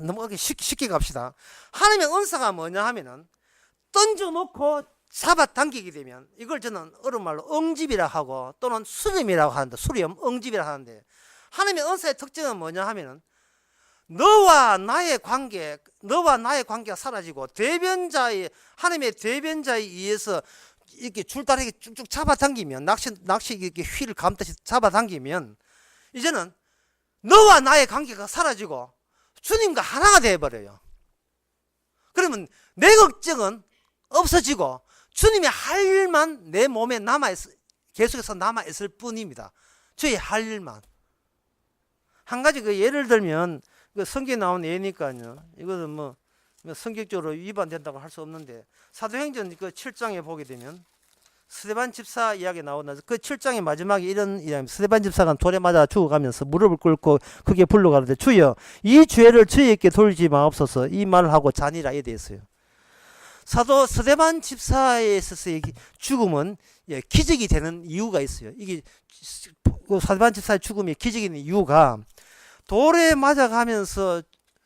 너무 쉽게 갑시다. 하나님의 은사가 뭐냐 하면은 던져놓고 잡아당기게 되면 이걸 저는 어른말로 응집이라 하고 또는 수렴이라고 하는데 수렴, 응집이라 하는데 하나님의 은사의 특징은 뭐냐 하면은 너와 나의 관계가 사라지고 하나님의 대변자에 의해서 이렇게 줄다리기 쭉쭉 잡아당기면 낚시 이렇게 휘를 감듯이 잡아당기면 이제는 너와 나의 관계가 사라지고 주님과 하나가 되어버려요. 그러면 내 걱정은 없어지고 주님의 할 일만 내 몸에 계속해서 남아있을 뿐입니다. 주의 할 일만. 한 가지 예를 들면 성경에 나온 예니까요. 이것은 뭐 성격적으로 위반된다고 할 수 없는데 사도행전 7장에 보게 되면 스데반 집사 이야기 나오는데 그 7장의 마지막에 이런 이야기, 스데반 집사가 돌에 맞아 죽어가면서 무릎을 꿇고 크게 불러가는데 주여 이 죄를 저희에게 돌리지 마옵소서 이 말을 하고 잔이라 이래 있어요. 사도 스데반 집사에 있어서의 죽음은 기적이 되는 이유가 있어요. 이게 스데반 집사의 죽음이 기적이 되는 이유가 돌에 맞아가면서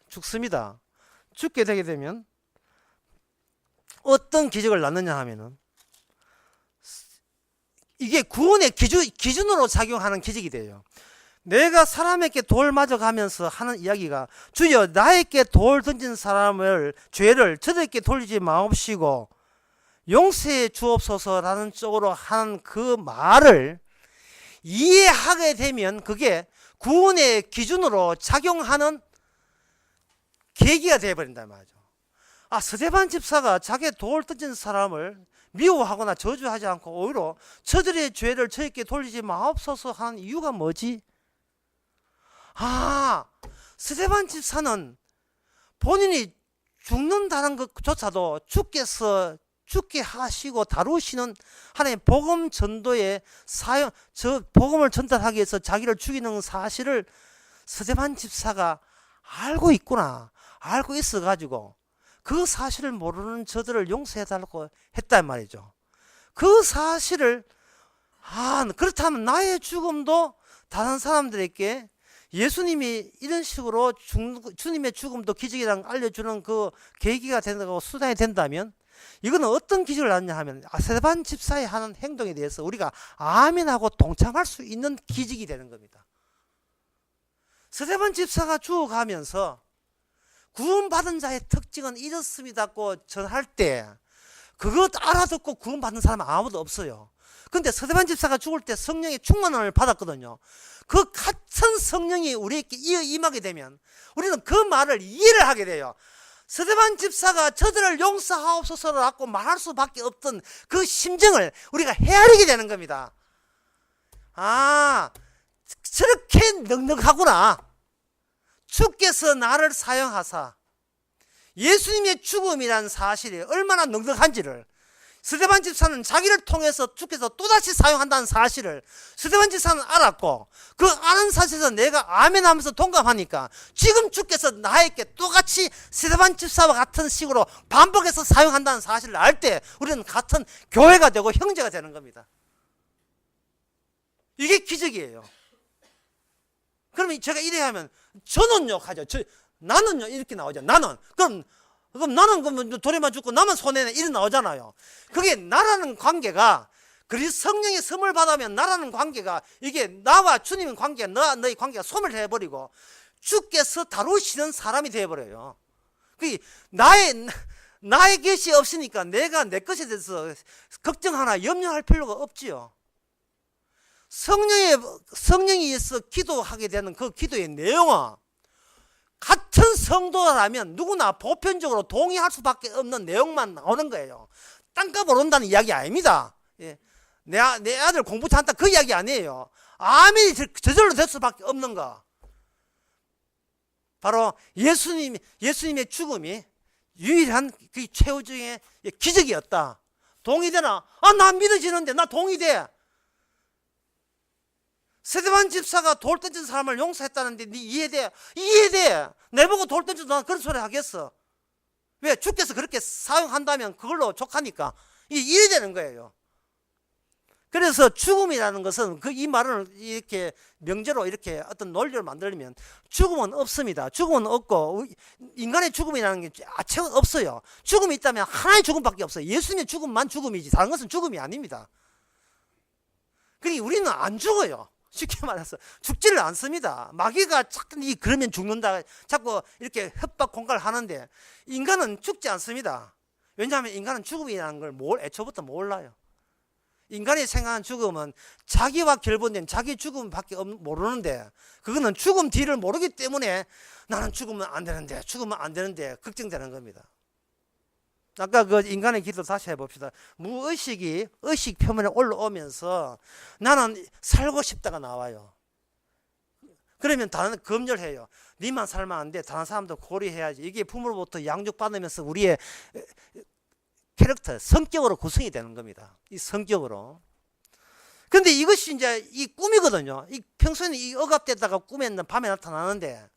죽습니다. 죽게 되게 되면 어떤 기적을 낳느냐 하면은 이게 구원의 기준으로 작용하는 기적이 돼요. 내가 사람에게 돌 맞아가면서 하는 이야기가 주여 나에게 돌 던진 죄를 저들에게 돌리지 마옵시고 용서해 주옵소서라는 쪽으로 하는 그 말을 이해하게 되면 그게 구원의 기준으로 작용하는 계기가 되어버린단 말이죠. 스데반 집사가 자기 돌 던진 사람을 미워하거나 저주하지 않고 오히려 저들의 죄를 저에게 돌리지 마옵소서 하는 이유가 뭐지? 스데반 집사는 본인이 죽는다는 것조차도 주께서 죽게 하시고 다루시는 하나님의 복음 전도의 복음을 전달하기 위해서 자기를 죽이는 사실을 스데반 집사가 알고 있구나. 알고 있어가지고 그 사실을 모르는 저들을 용서해달라고 했단 말이죠. 그 사실을 그렇다면 나의 죽음도 다른 사람들에게 예수님이 이런 식으로 주님의 죽음도 기적이라는 걸 알려주는 그 계기가 된다고 수단이 된다면 이거는 어떤 기적을 낳느냐 하면 스데반 집사의 하는 행동에 대해서 우리가 아멘하고 동참할 수 있는 기적이 되는 겁니다. 스데반 집사가 죽어가면서 구원받은 자의 특징은 이렇습니다고 전할 때 그것 알아듣고 구원받는 사람은 아무도 없어요. 근데 스데반 집사가 죽을 때 성령의 충만함을 받았거든요. 그 같은 성령이 우리에게 임하게 되면 우리는 그 말을 이해를 하게 돼요. 스데반 집사가 저들을 용서하옵소서라고 말할 수밖에 없던 그 심정을 우리가 헤아리게 되는 겁니다. 저렇게 넉넉하구나. 주께서 나를 사용하사 예수님의 죽음이라는 사실이 얼마나 넉넉한지를, 스데반 집사는 자기를 통해서 주께서 또다시 사용한다는 사실을 스데반 집사는 알았고, 그 아는 사실에서 내가 아멘 하면서 동감하니까 지금 주께서 나에게 똑같이 스데반 집사와 같은 식으로 반복해서 사용한다는 사실을 알 때 우리는 같은 교회가 되고 형제가 되는 겁니다. 이게 기적이에요. 그러면 제가 이래 하면 저는요 하죠. 나는요 이렇게 나오죠. 그럼 나는 그러면 돌에만 죽고 나만 손해네 이렇게 나오잖아요. 그게 나라는 관계가, 그리스도 성령의 선물 받으면 나라는 관계가, 이게 나와 주님의 관계가, 너희 관계가 소멸해버리고 주께서 다루시는 사람이 되어버려요. 그게 나의 것이 없으니까 내가 내 것에 대해서 걱정하나 염려할 필요가 없지요. 성령에 의해서 기도하게 되는 그 기도의 내용은 같은 성도라면 누구나 보편적으로 동의할 수밖에 없는 내용만 나오는 거예요. 땅값 오른다는 이야기 아닙니다. 예. 내 아들 공부 잘한다 그 이야기 아니에요. 아멘이 저절로 될 수밖에 없는 거. 바로 예수님의 죽음이 유일한 그 최후적인 기적이었다. 동의되나? 나 믿어지는데, 나 동의돼. 스데반 집사가 돌 던진 사람을 용서했다는데 네 이해돼? 이해돼. 내보고 돌 던져도 난 그런 소리 하겠어. 왜? 주께서 그렇게 사용한다면 그걸로 족하니까. 이게 이해되는 거예요. 그래서 죽음이라는 것은 이 말을 이렇게 명제로 이렇게 어떤 논리를 만들면 죽음은 없습니다. 죽음은 없고 인간의 죽음이라는 게 아체는 없어요. 죽음이 있다면 하나의 죽음밖에 없어요. 예수님의 죽음만 죽음이지 다른 것은 죽음이 아닙니다. 그러니 우리는 안 죽어요. 쉽게 말해서 죽지를 않습니다. 마귀가 자꾸 그러면 죽는다 자꾸 이렇게 협박 공갈을 하는데 인간은 죽지 않습니다. 왜냐하면 인간은 죽음이라는 걸 애초부터 몰라요. 인간이 생각하는 죽음은 자기와 결부된 자기 죽음밖에 모르는데, 그거는 죽음 뒤를 모르기 때문에 나는 죽으면 안 되는데 걱정되는 겁니다. 아까 그 인간의 기도 다시 해봅시다. 무의식이 의식 표면에 올라오면서 나는 살고 싶다가 나와요. 그러면 다른 검열해요. 니만 살면 안 돼. 다른 사람도 고려해야지. 이게 부모로부터 양육받으면서 우리의 캐릭터, 성격으로 구성이 되는 겁니다. 이 성격으로. 근데 이것이 이제 이 꿈이거든요. 이 평소에는 이 억압되다가 꿈에 밤에 나타나는데,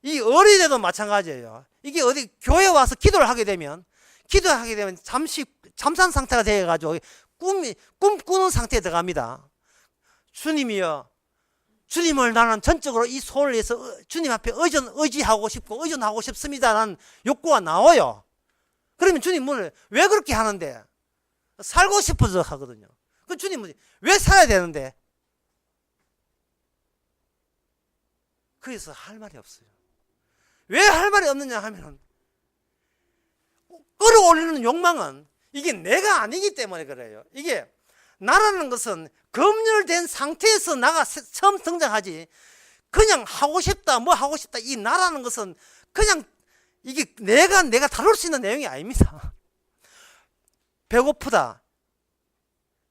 이 어린애도 마찬가지예요. 이게 어디 교회 와서 기도를 하게 되면 잠시 잠산 상태가 되어가지고 꿈 꾸는 상태에 들어갑니다. 주님이여, 주님을 나는 전적으로 이 소원을 위해서 주님 앞에 의지하고 싶고 의존하고 싶습니다라는 욕구가 나와요. 그러면 주님은 왜 그렇게 하는데? 살고 싶어서 하거든요. 그 주님은 왜 살아야 되는데? 그래서 할 말이 없어요. 왜 할 말이 없느냐 하면은 끌어올리는 욕망은 이게 내가 아니기 때문에 그래요. 이게 나라는 것은 검열된 상태에서 나가 처음 등장하지, 그냥 하고 싶다 뭐 하고 싶다 이 나라는 것은 그냥 이게 내가 다룰 수 있는 내용이 아닙니다. 배고프다,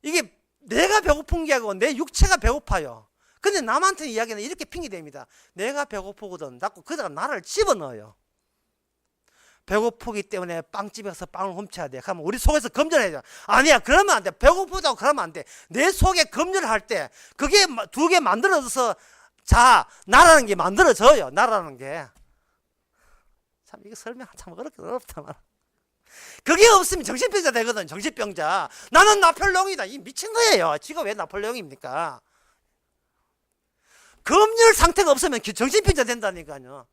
이게 내가 배고픈 게 아니고 내 육체가 배고파요. 근데 남한테 이야기는 이렇게 핑계댑니다. 내가 배고프거든. 그다가 나를 집어넣어요. 배고프기 때문에 빵집에 가서 빵을 훔쳐야 돼. 그러면 우리 속에서 검열해야 돼. 아니야, 그러면 안 돼. 배고프다고 그러면 안 돼. 내 속에 검열을 할 때 그게 두 개 만들어져서 나라는 게 만들어져요. 나라는 게. 참 이거 설명 참 어렵다 말. 그게 없으면 정신병자 되거든. 정신병자. 나는 나폴레옹이다. 이 미친 거예요. 지가 왜 나폴레옹입니까? 검열 상태가 없으면 정신병자 된다니까요.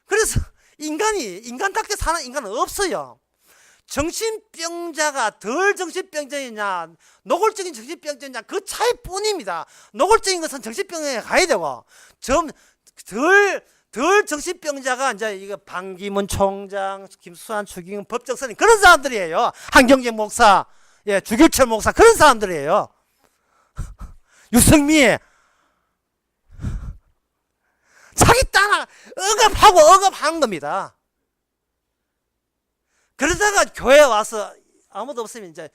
그래서 인간답게 사는 인간은 없어요. 정신병자가 덜 정신병자이냐 노골적인 정신병자이냐 그 차이뿐입니다. 노골적인 것은 정신병에 가야 되고 덜 정신병자가 이제 이거 반기문 총장, 김수환, 추기경 법정선임 그런 사람들이에요. 한경재 목사, 주길철 목사 그런 사람들이에요. 유승미 자기 땅 억압한 겁니다. 그러다가 교회 와서 아무도 없으면 이제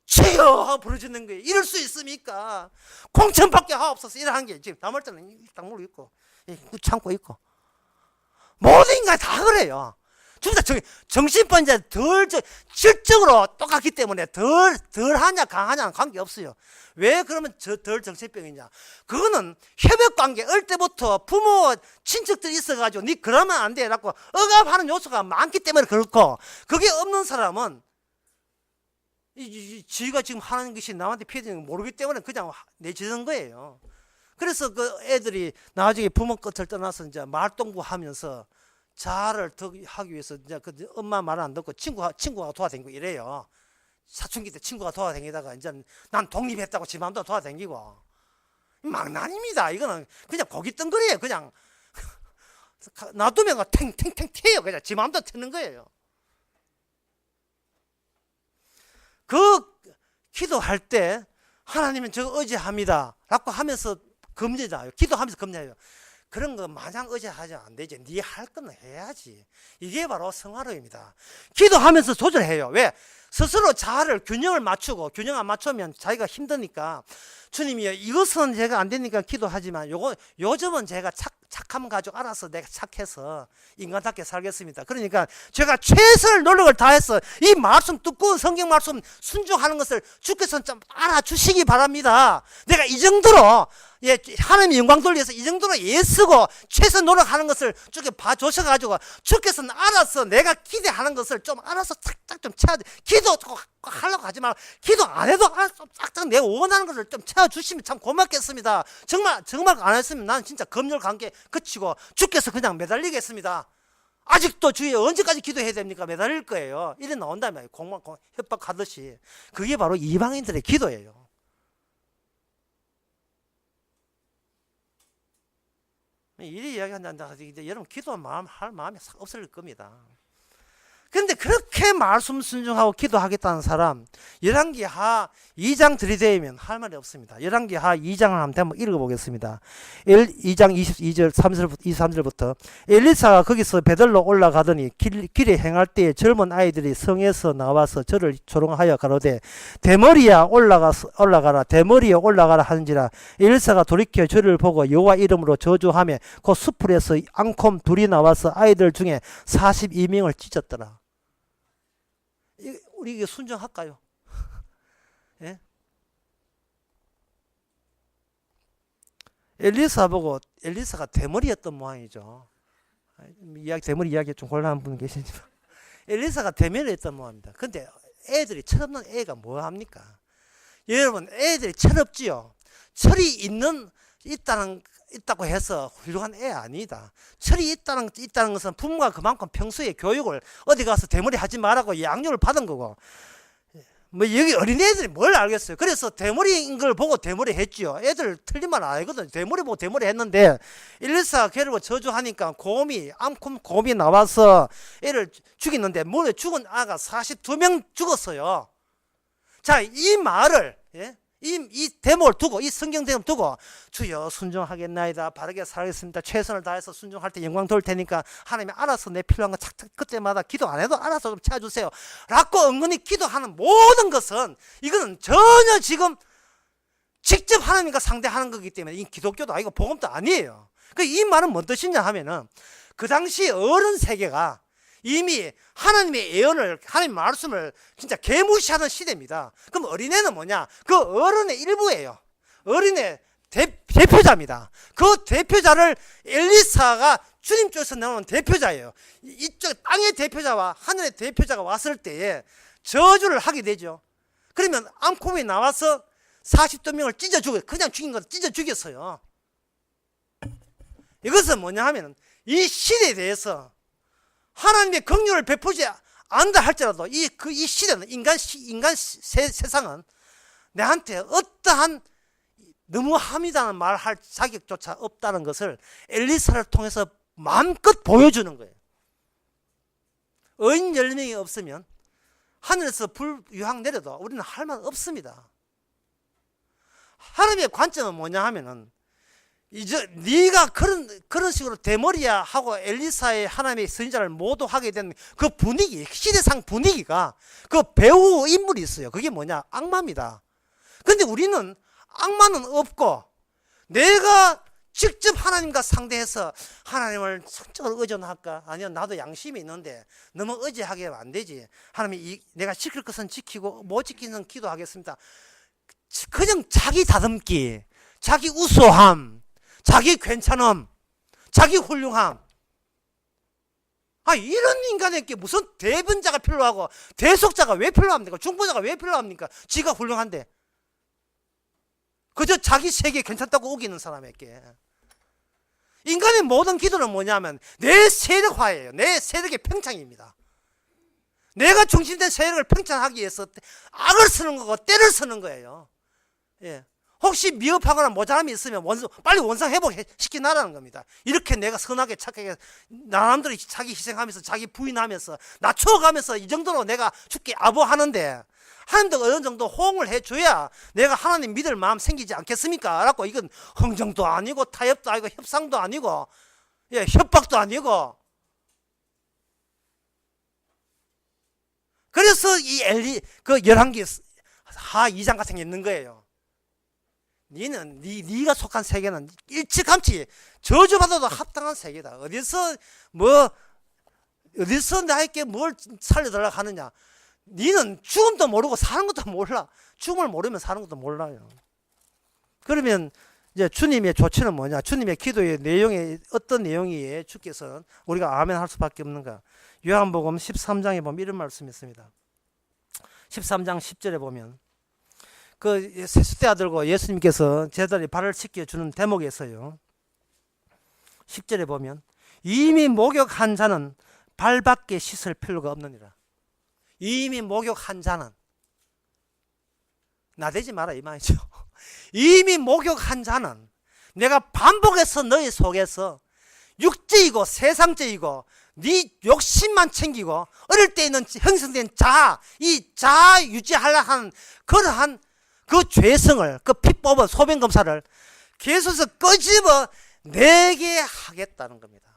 주여 하고 부르짖는 거예요. 이럴 수 있습니까? 공천밖에 하옵소서 이런 게 지금 다물 때는 딱 물고 있고 참고 있고 그래요. 둘 다 정신병 이제 질적으로 똑같기 때문에 덜하냐 강하냐는 관계없어요. 왜 그러면 덜 정신병이냐? 그거는 협역관계 어릴 때부터 부모 친척들이 있어가지고 니 그러면 안 돼 라고 억압하는 요소가 많기 때문에 그렇고, 그게 없는 사람은 지가 지금 하는 것이 남한테 피해지는 걸 모르기 때문에 그냥 내지는 거예요. 그래서 그 애들이 나중에 부모 끝을 떠나서 이제 말동무하면서 자아를 더 하기 위해서 이제 그 엄마 말을 안 듣고 친구가 도와다니고 이래요. 사춘기 때 친구가 도와다니다가 이제 난 독립했다고 지 마음대로 도와다니고. 망난입니다. 이거는 그냥 고기 뜬거리예요. 그냥 놔두면 탱탱탱 튀어요. 그냥 지 마음대로 튀는 거예요. 그 기도할 때 하나님은 저 의지합니다 라고 하면서 금제자요. 기도하면서 금제해요. 그런 거 마냥 의지하지 안 되지. 네 할 거는 해야지. 이게 바로 성화로입니다. 기도하면서 조절해요. 왜? 스스로 자아를 균형을 맞추고, 균형 안 맞추면 자기가 힘드니까 주님이요, 이것은 제가 안 되니까 기도하지만 요즘은 제가 착함 가지고 알아서 내가 착해서 인간답게 살겠습니다. 그러니까 제가 최선을 노력을 다해서 이 말씀, 두꺼운 성경 말씀 순종하는 것을 주께서 좀 알아주시기 바랍니다. 내가 이 정도로 하나님의 영광 돌려서 이 정도로 애쓰고 최선 노력하는 것을 주께 봐주셔가지고 주께서는 알아서 내가 기대하는 것을 좀 알아서 착착 좀 채워. 기도 하려고 하지 말고 기도 안 해도 알아서 쫙쫙 내가 원하는 것을 좀 채워주시면 참 고맙겠습니다. 정말 안 했으면 나는 진짜 검열 관계 그치고 주께서 그냥 매달리겠습니다. 아직도 주에 언제까지 기도해야 됩니까? 매달릴 거예요. 이래 나온다면 협박하듯이. 그게 바로 이방인들의 기도예요. 이리 이야기한다. 여러분 기도할 마음이 없을 겁니다. 그런데 그렇게 말씀 순종하고 기도하겠다는 사람, 열왕기하 2장 들이대면 할 말이 없습니다. 열왕기하 2장을 한번 읽어보겠습니다. 2장 22절 23절부터 엘리사가 거기서 베들로 올라가더니 길에 행할 때에 젊은 아이들이 성에서 나와서 저를 조롱하여 가로되 대머리야 올라가라 대머리야 올라가라 하는지라. 엘리사가 돌이켜 저를 보고 여호와 이름으로 저주하며 그 수풀에서 앙콤 둘이 나와서 아이들 중에 42명을 찢었더라. 우리 이게 순종할까요? 예? 엘리사 보고 엘리사가 대머리였던 모양이죠. 대머리 이야기 좀 곤란한 분 계시지만 엘리사가 대머리였던 모양입니다. 근데 애들이 철없는 애가 뭐 합니까? 여러분 애들이 철없지요. 철이 있다고 해서 훌륭한 애 아니다. 철이 있다는 것은 부모가 그만큼 평소에 교육을 어디 가서 대머리 하지 말라고 양육을 받은 거고, 뭐 여기 어린애들이 뭘 알겠어요. 그래서 대머리인 걸 보고 대머리 했지요. 애들 틀린 말 안 알거든. 대머리 보고 대머리 했는데 엘리사가 걔를 저주하니까 앙콤 곰이 나와서 애를 죽이는데 물에 죽은 아가 42명 죽었어요. 자, 이 말을 이 대목을 두고, 이 성경 대목을 두고 주여 순종하겠나이다, 바르게 살겠습니다, 최선을 다해서 순종할 때 영광 돌 테니까 하나님이 알아서 내 필요한 거 착착 그때마다 기도 안 해도 알아서 좀 채워주세요 라고 은근히 기도하는 모든 것은 이거는 전혀 지금 직접 하나님과 상대하는 거기 때문에 이 기독교도 아니고 복음도 아니에요. 이 말은 뭔 뜻이냐 하면은 그 당시 어른 세계가 이미 하나님의 예언을, 하나님의 말씀을 진짜 개무시하는 시대입니다. 그럼 어린애는 뭐냐? 그 어른의 일부예요. 어린애 대표자입니다. 그 대표자를 엘리사가 주님 쪽에서 나오는 대표자예요. 이쪽 땅의 대표자와 하늘의 대표자가 왔을 때에 저주를 하게 되죠. 그러면 앙콤이 나와서 40명 찢어 죽여요. 그냥 죽인 거 찢어 죽였어요. 이것은 뭐냐 하면 이 시대에 대해서 하나님의 긍휼을 베푸지 않다 할지라도 이 시대는 인간 세상은 내한테 어떠한 너무합니다는 말할 자격조차 없다는 것을 엘리사를 통해서 마음껏 보여주는 거예요. 어인 10명이 없으면 하늘에서 불유황 내려도 우리는 할 말 없습니다. 하나님의 관점은 뭐냐 하면은 이제 네가 그런 식으로 대머리야 하고 엘리사의 하나님의 선지자를 모두 하게 된 그 분위기, 시대상 분위기가 그 배우 인물이 있어요. 그게 뭐냐? 악마입니다. 근데 우리는 악마는 없고 내가 직접 하나님과 상대해서 하나님을 성적으로 의존할까? 아니요, 나도 양심이 있는데 너무 의지하게 하면 안 되지. 하나님이 내가 지킬 것은 지키고 못 지키는 기도하겠습니다. 그냥 자기 다듬기, 자기 우수함, 자기 괜찮음, 자기 훌륭함. 이런 인간에게 무슨 대변자가 필요하고 대속자가 왜 필요합니까? 중보자가 왜 필요합니까? 지가 훌륭한데. 그저 자기 세계 괜찮다고 우기는 사람에게. 인간의 모든 기도는 뭐냐면 내 세력화예요. 내 세력의 팽창입니다. 내가 중심된 세력을 팽창하기 위해서 악을 쓰는 거고 때를 쓰는 거예요. 예. 혹시 미흡하거나 모자람이 있으면 빨리 원상 회복시키나라는 겁니다. 이렇게 내가 선하게 착하게 남들이 자기 희생하면서 자기 부인하면서 낮춰가면서 이 정도로 내가 죽게 아부하는데 하나님도 어느 정도 호응을 해줘야 내가 하나님 믿을 마음 생기지 않겠습니까? 라고 이건 흥정도 아니고 타협도 아니고 협상도 아니고 협박도 아니고. 그래서 이 그 열왕기 하 2장 같은 게 있는 거예요. 네가 속한 세계는 일찌감치 저주받아도 합당한 세계다. 어디서 나에게 뭘 살려달라고 하느냐. 니는 죽음도 모르고 사는 것도 몰라. 죽음을 모르면 사는 것도 몰라요. 그러면 이제 주님의 조치는 뭐냐? 주님의 기도의 내용이 어떤 내용이에 주께서는 우리가 아멘 할 수밖에 없는가? 요한복음 13장에 보면 이런 말씀이 있습니다. 13장 10절에 보면 그 세숫대야 들고 예수님께서 제자들이 발을 씻겨주는 대목에서요. 10절에 보면 이미 목욕한 자는 발밖에 씻을 필요가 없느니라. 이미 목욕한 자는 나대지 마라 이 말이죠. 이미 목욕한 자는 내가 반복해서 너희 속에서 육체이고 세상적이고 네 욕심만 챙기고 어릴 때 있는 형성된 자아, 이 자아 유지하려 하는 그러한 그 죄성을, 그 피법을, 소변검사를 계속해서 끄집어 내게 하겠다는 겁니다.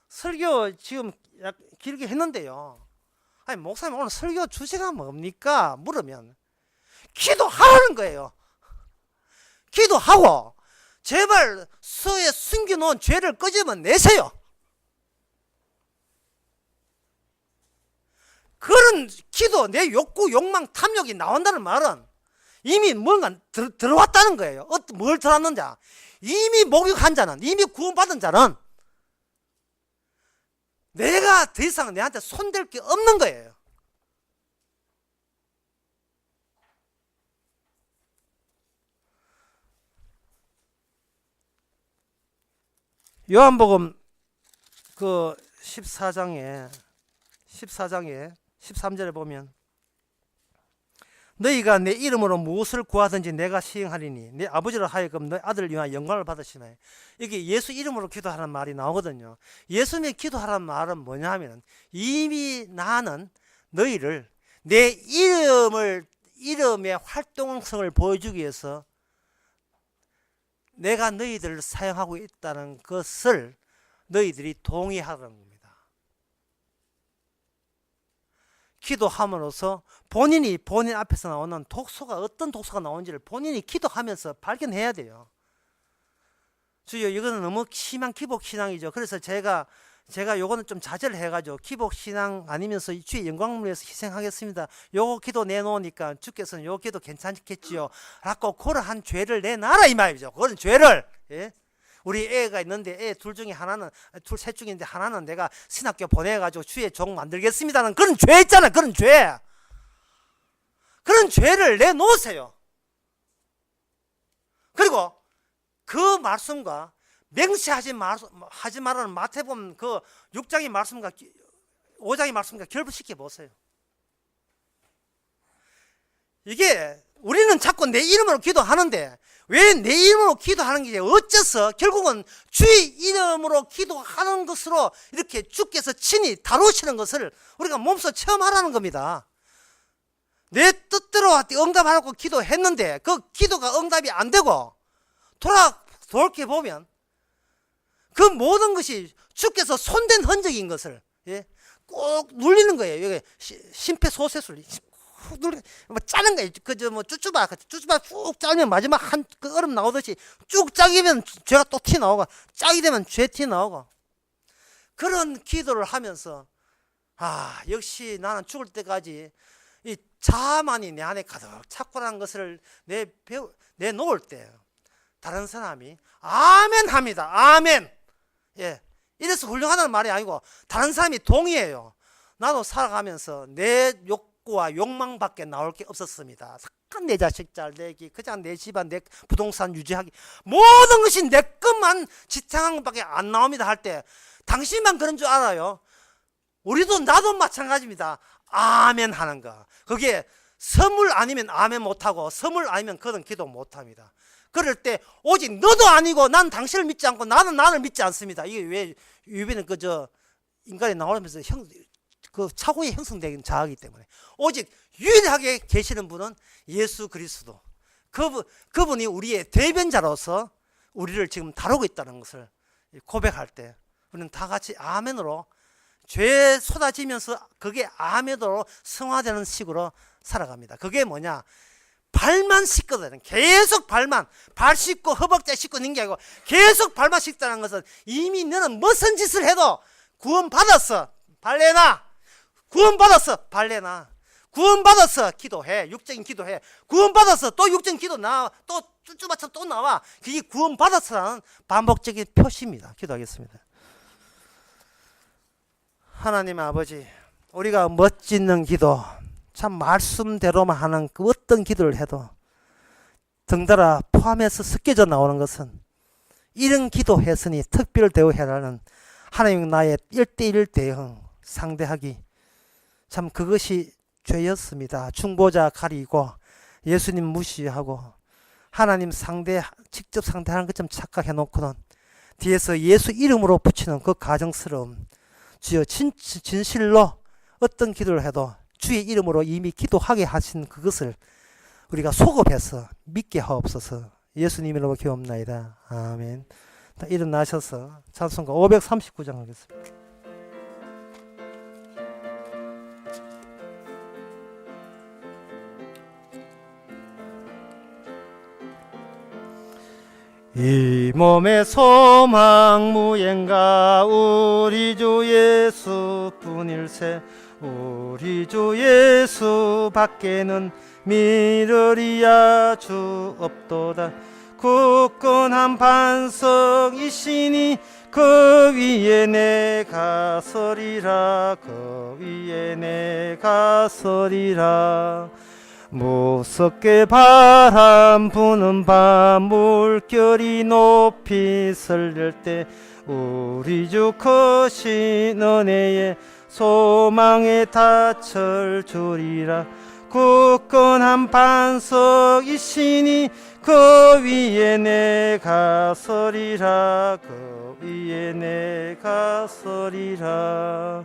설교 지금 길게 했는데요. 목사님 오늘 설교 주제가 뭡니까? 물으면 기도하라는 거예요. 기도하고 제발 서에 숨겨놓은 죄를 끄집어 내세요. 그런 기도, 내 욕구, 욕망, 탐욕이 나온다는 말은 이미 뭔가 들어왔다는 거예요. 뭘 들어왔는지. 이미 목욕한 자는, 이미 구원받은 자는 내가 더 이상 내한테 손댈 게 없는 거예요. 요한복음 그 14장에 13절에 보면 너희가 내 이름으로 무엇을 구하든지 내가 시행하리니 내 아버지로 하여금 너희 아들을 위하여 영광을 받으시나요. 이게 예수 이름으로 기도하라는 말이 나오거든요. 예수님의 기도하라는 말은 뭐냐 하면 이미 나는 너희를 내 이름의 활동성을 보여주기 위해서 내가 너희들을 사용하고 있다는 것을 너희들이 동의하라는 겁니다. 기도함으로써 본인 앞에서 나오는 독소가 어떤 독소가 나오는지를 본인이 기도하면서 발견해야 돼요. 주여, 이거는 너무 심한 기복신앙이죠. 그래서 제가 요거는 좀 자제를 해가지고 기복신앙 아니면서 주의 영광을 위해서 희생하겠습니다. 요거 기도 내놓으니까 주께서는 요 기도 괜찮겠지요. 라고 그러한 죄를 내놔라 이 말이죠. 그런 죄를. 예? 우리 애가 있는데 애 셋 중인데 하나는 내가 신학교 보내가지고 주의 종 만들겠습니다는 그런 죄 있잖아요. 그런 죄. 그런 죄를 내놓으세요. 그리고 그 말씀과 맹세하지 말라는 마태복음 그 6장의 말씀과 5장의 말씀과 결부시켜 보세요. 이게 우리는 자꾸 내 이름으로 기도하는데 왜 내 이름으로 기도하는 게 어째서 결국은 주의 이름으로 기도하는 것으로 이렇게 주께서 친히 다루시는 것을 우리가 몸소 체험하라는 겁니다. 내 뜻대로 응답하라고 기도했는데 그 기도가 응답이 안 되고 돌이켜보면 그 모든 것이 주께서 손댄 흔적인 것을 꼭 눌리는 거예요. 여기 심폐소생술 훅 눌러 뭐 짜는 거예요. 그저 뭐 쭈쭈바 쭉 짜면 마지막 한 그 얼음 나오듯이 쭉 짜기면 죄가 또 티 나오고 짜게 되면 죄 티 나오고 그런 기도를 하면서 역시 나는 죽을 때까지 이 자만이 내 안에 가득 차고라는 것을 내놓을 때 다른 사람이 아멘 합니다. 아멘. 예. 이래서 훌륭하다는 말이 아니고 다른 사람이 동의해요. 나도 살아가면서 내 욕구와 욕망밖에 나올 게 없었습니다. 잠깐 내 자식 잘 되기, 그냥 내 집안, 내 부동산 유지하기, 모든 것이 내 것만 지탱한 것밖에 안 나옵니다 할 때 당신만 그런 줄 알아요. 우리도 나도 마찬가지입니다. 아멘 하는 거. 그게 선물 아니면 아멘 못하고 선물 아니면 그런 기도 못합니다. 그럴 때 오직 너도 아니고 난 당신을 믿지 않고 나는 나를 믿지 않습니다. 이게 왜 유비는 그저 인간이 나오면서 그 차후에 형성된 자아이기 때문에 오직 유일하게 계시는 분은 예수 그리스도. 그분이 우리의 대변자로서 우리를 지금 다루고 있다는 것을 고백할 때 우리는 다 같이 아멘으로 죄 쏟아지면서 그게 아멘으로 성화되는 식으로 살아갑니다. 그게 뭐냐? 발만 씻거든. 계속 발 씻고 허벅지 씻고 있는 게 아니고 계속 발만 씻다는 것은 이미 너는 무슨 짓을 해도 구원받았어. 발레나. 구원받았어. 발레나. 구원받았어. 기도해. 육적인 기도해. 구원받았어. 또 육적인 기도 나와. 또 쭈쭈바처럼 또 나와. 그게 구원받았어라는 반복적인 표시입니다. 기도하겠습니다. 하나님 아버지, 우리가 멋짓는 기도, 참 말씀대로만 하는 그 어떤 기도를 해도 덩달아 포함해서 섞여져 나오는 것은 이런 기도했으니 특별 대우해라는 하나님 나의 1대1 대응 상대하기, 참 그것이 죄였습니다. 중보자 가리고 예수님 무시하고 하나님 직접 상대하는 것 좀 착각해 놓고는 뒤에서 예수 이름으로 붙이는 그 가정스러움, 주여 진실로 어떤 기도를 해도 주의 이름으로 이미 기도하게 하신 그것을 우리가 소급해서 믿게 하옵소서. 예수님 이름으로 기도합나이다. 아멘. 일어나셔서 찬송가 539장 하겠습니다. 이 몸의 소망 무엔가 우리 주 예수뿐일세. 우리 주 예수 밖에는 믿으리야 주 없도다. 굳건한 반석이시니 그 위에 내가 서리라. 그 위에 내가 서리라. 무섭게 바람 부는 밤 물결이 높이 설릴 때 우리 주 크신 은혜에 소망에 닫힐 줄이라. 굳건한 반석이시니 그 위에 내가 서리라. 그 위에 내가 서리라.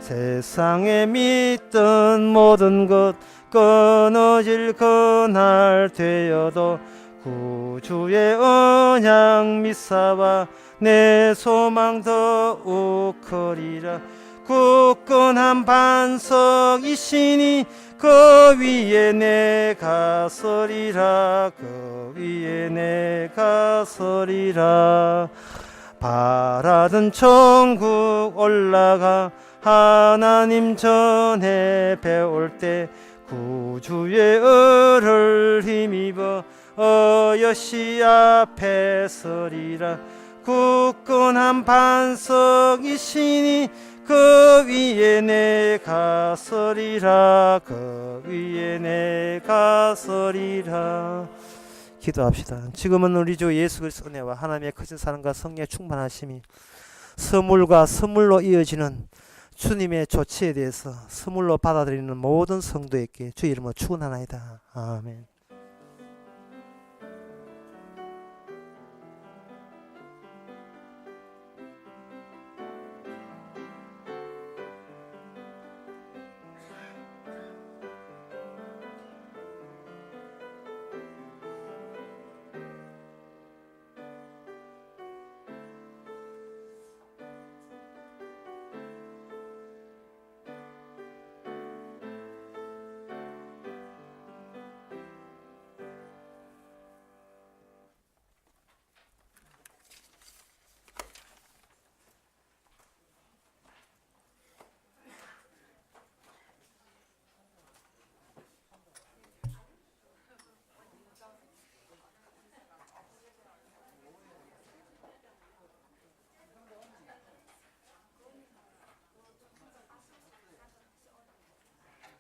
세상에 믿던 모든 것 끊어질 그날 되어도 구주의 언약 믿사와 내 소망 더욱 크리라. 굳건한 반석이시니 그 위에 내가 서리라. 그 위에 내가 서리라. 바라던 천국 올라가 하나님 전에 배울 때 구주의 을을 힘입어 여시 앞에 서리라. 굳건한 반석이시니 그 위에 내가 서리라. 그 위에 내가 서리라. 기도합시다. 지금은 우리 주 예수 그리스도 은혜와 하나님의 크신 사랑과 성령의 충만하심이 선물과 선물로 이어지는 주님의 조치에 대해서 선물로 받아들이는 모든 성도에게 주 이름으로 축원하나이다. 아멘.